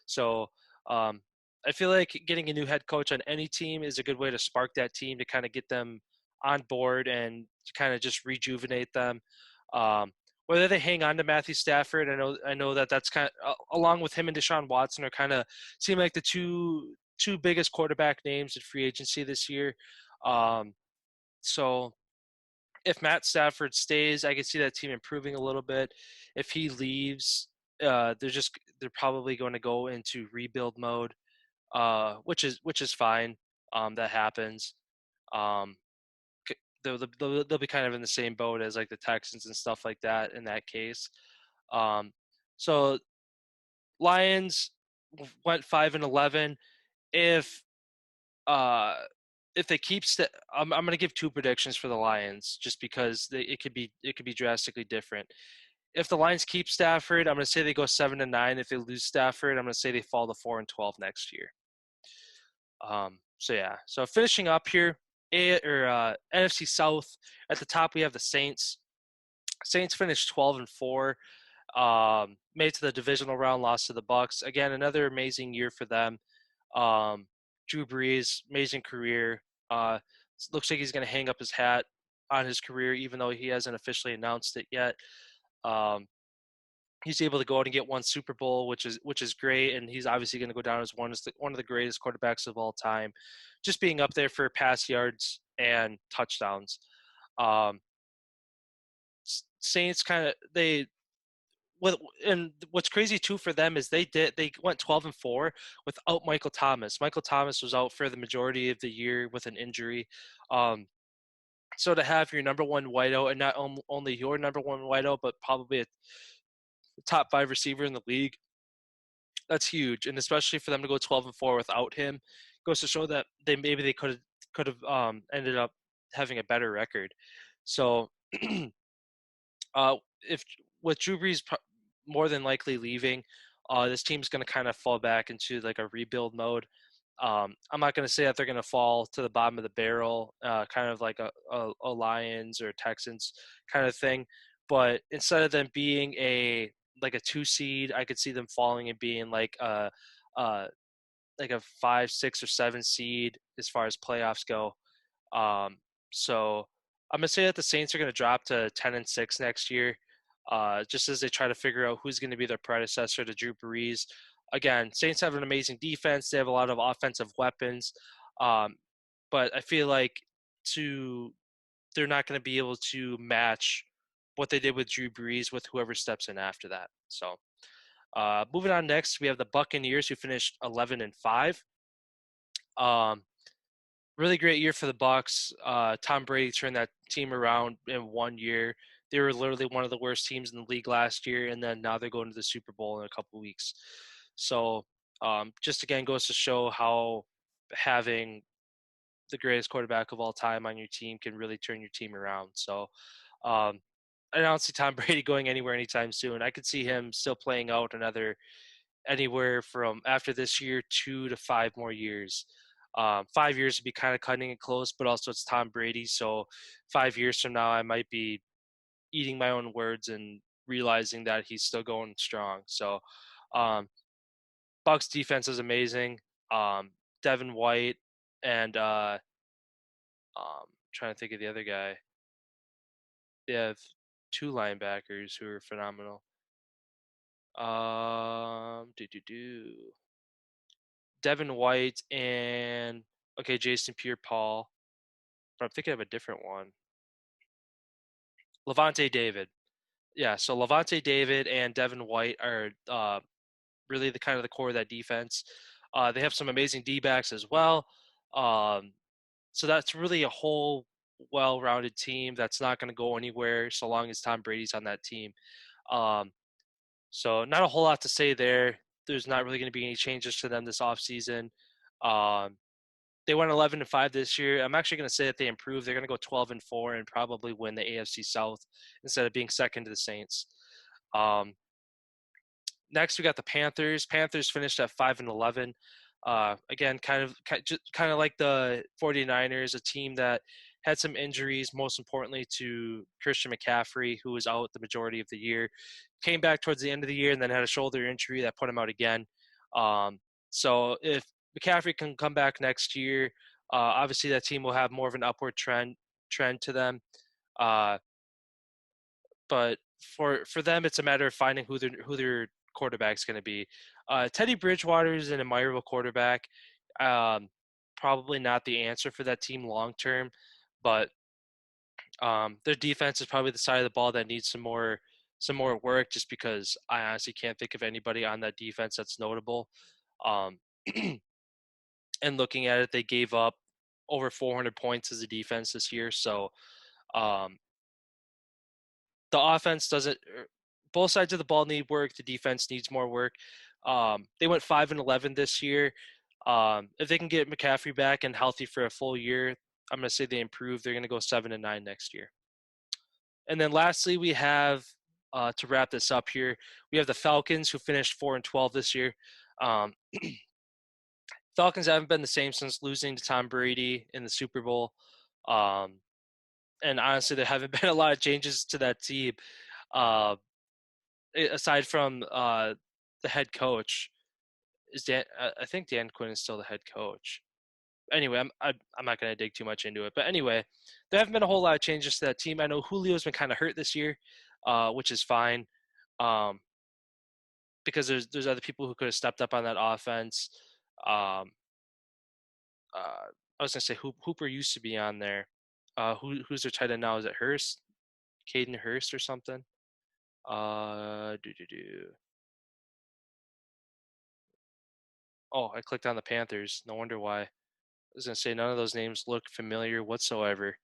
So um, I feel like getting a new head coach on any team is a good way to spark that team to kind of get them on board and to kind of just rejuvenate them. Um, Whether they hang on to Matthew Stafford, I know that that's kind of along with him and Deshaun Watson are kind of seem like the two biggest quarterback names in free agency this year. Um, so if Matt Stafford stays, I can see that team improving a little bit. If he leaves, they're probably going to go into rebuild mode, which is fine. That happens. Um, they'll be kind of in the same boat as like the Texans and stuff like that in that case. Um, so Lions went 5-11. If uh, if they keep, I'm going to give two predictions for the Lions just because it could be drastically different. If the Lions keep Stafford, I'm going to say they go 7-9. If they lose Stafford, I'm going to say they fall to 4-12 next year. So yeah. So finishing up here, NFC South. At the top, we have the Saints. Saints finished 12-4. Made it to the divisional round, lost to the Bucks. Again, another amazing year for them. Um, Drew Brees, amazing career. Uh, Looks like he's going to hang up his hat on his career, even though he hasn't officially announced it yet. Um, he's able to go out and get one Super Bowl, which is great, and he's obviously going to go down as one of the greatest quarterbacks of all time, just being up there for pass yards and touchdowns. Um, Saints kind of they what and what's crazy too for them is they went 12-4 without Michael Thomas. Michael Thomas was out for the majority of the year with an injury. Um, so to have your number one wideout, and not only your number one wideout, but probably a top five receiver in the league, that's huge. And especially for them to go 12-4 without him, goes to show that they could have ended up having a better record. So if with Drew Brees more than likely leaving, this team's going to kind of fall back into like a rebuild mode. I'm not going to say that they're going to fall to the bottom of the barrel, kind of like a Lions or Texans kind of thing. But instead of them being a 2 seed, I could see them falling and being uh, like a 5, 6, or 7 seed as far as playoffs go. Um, so I'm gonna say that the Saints are gonna drop to 10-6 next year, just as they try to figure out who's gonna be their predecessor to Drew Brees. Again, Saints have an amazing defense. They have a lot of offensive weapons, um, but I feel like to they're not going to be able to match what they did with Drew Brees with whoever steps in after that. So, moving on next, we have the Buccaneers who finished 11-5. Um, Really great year for the Bucks. Tom Brady turned that team around in 1 year. They were literally one of the worst teams in the league last year, and then now they're going to the Super Bowl in a couple weeks. So, just again goes to show how having the greatest quarterback of all time on your team can really turn your team around. So, um, I don't see Tom Brady going anywhere anytime soon. I could see him still playing out anywhere from after this year 2 to 5 more years. 5 years would be kind of cutting it close, but also it's Tom Brady. So 5 years from now, I might be eating my own words and realizing that he's still going strong. So um, Bucks defense is amazing. Devin White and trying to think of the other guy. They have two linebackers who are phenomenal. Do Devin White and okay, Jason Pierre-Paul. But I'm thinking of a different one. Levante David. Yeah, so Levante David and Devin White are really the kind of the core of that defense. They have some amazing D-backs as well. Um, so that's really a whole well-rounded team that's not going to go anywhere so long as Tom Brady's on that team. Um, so not a whole lot to say there. There's not really going to be any changes to them this offseason. Um, they went 11-5 this year. I'm actually going to say that they improved. They're going to go 12-4 and probably win the AFC South instead of being second to the Saints. Um, Next, we got the Panthers. Panthers finished at 5-11. Again, kind of like the 49ers, a team that had some injuries, most importantly to Christian McCaffrey, who was out the majority of the year. Came back towards the end of the year and then had a shoulder injury that put him out again. So if McCaffrey can come back next year, obviously that team will have more of an upward trend to them. Uh, but for them, it's a matter of finding who their quarterback's going to be. Teddy Bridgewater is an admirable quarterback. Um, Probably not the answer for that team long term, but their defense is probably the side of the ball that needs some more work. Just because I honestly can't think of anybody on that defense that's notable. Um, and looking at it, they gave up over 400 points as a defense this year. So um, the offense doesn't. Both sides of the ball need work. The defense needs more work. They went 5-11 this year. If they can get McCaffrey back and healthy for a full year, I'm going to say they improve. They're going to go 7-9 next year. And then lastly, we have to wrap this up here. We have the Falcons who finished 4-12 this year. Um, Falcons haven't been the same since losing to Tom Brady in the Super Bowl. Um, and honestly, there haven't been a lot of changes to that team. Uh, aside from the head coach, is Dan. I think Dan Quinn is still the head coach. Anyway, I'm not going to dig too much into it. But anyway, there haven't been a whole lot of changes to that team. I know Julio's been kind of hurt this year, which is fine, um, because there's other people who could have stepped up on that offense. Um, I was gonna say Hooper used to be on there. Who's their tight end now? Is it Hurst, Caden Hurst or something? Do do do. Oh, I clicked on the Panthers. No wonder why. I was gonna say none of those names look familiar whatsoever.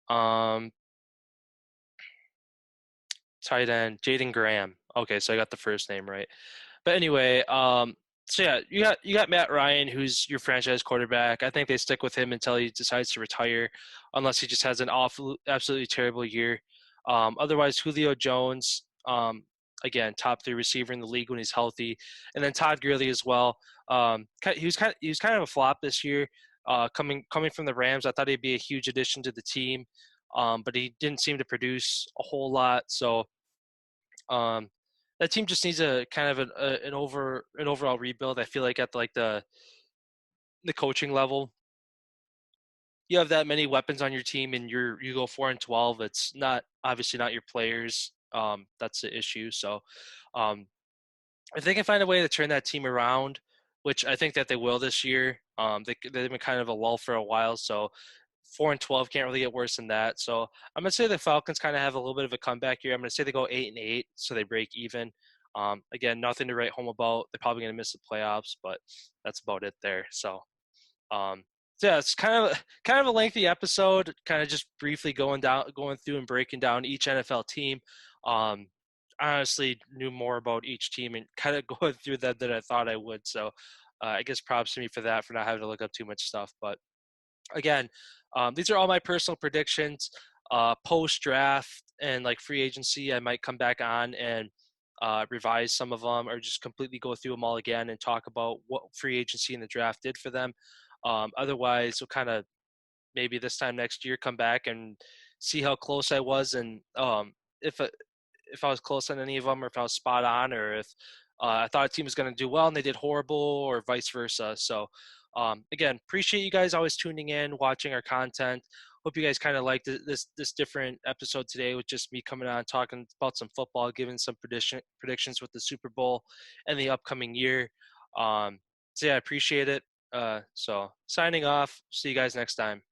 Um, Tight end Jaden Graham. Okay, so I got the first name right. But anyway, so yeah, you got Matt Ryan, who's your franchise quarterback. I think they stick with him until he decides to retire, unless he just has an awful, absolutely terrible year. Otherwise, Julio Jones, again, top three receiver in the league when he's healthy, and then Todd Gurley as well. He was kind of a flop this year, coming from the Rams. I thought he'd be a huge addition to the team, but he didn't seem to produce a whole lot. So um, that team just needs a kind of an overall rebuild. I feel like at the coaching level, you have that many weapons on your team, and you go 4-12. It's not obviously not your players. That's the issue. So um, if they can find a way to turn that team around, which I think that they will this year, they've been kind of a lull for a while. So 4-12 can't really get worse than that. So I'm gonna say the Falcons kind of have a little bit of a comeback here. I'm gonna say they go 8-8, so they break even. Again, nothing to write home about. They're probably gonna miss the playoffs, but that's about it there. Um, so yeah, it's kind of a lengthy episode, kind of just briefly going through and breaking down each NFL team. I honestly knew more about each team and kind of going through that than I thought I would. So I guess props to me for that, for not having to look up too much stuff. But again, these are all my personal predictions. Post draft and like free agency, I might come back on and revise some of them, or just completely go through them all again and talk about what free agency and the draft did for them. Otherwise, we'll kind of maybe this time next year come back and see how close I was, and if if I was close on any of them, or if I was spot on, or if I thought a team was going to do well and they did horrible, or vice versa. So, again, appreciate you guys always tuning in, watching our content. Hope you guys kind of liked this different episode today, with just me coming on talking about some football, giving some predictions with the Super Bowl and the upcoming year. So yeah, I appreciate it. So signing off. See you guys next time.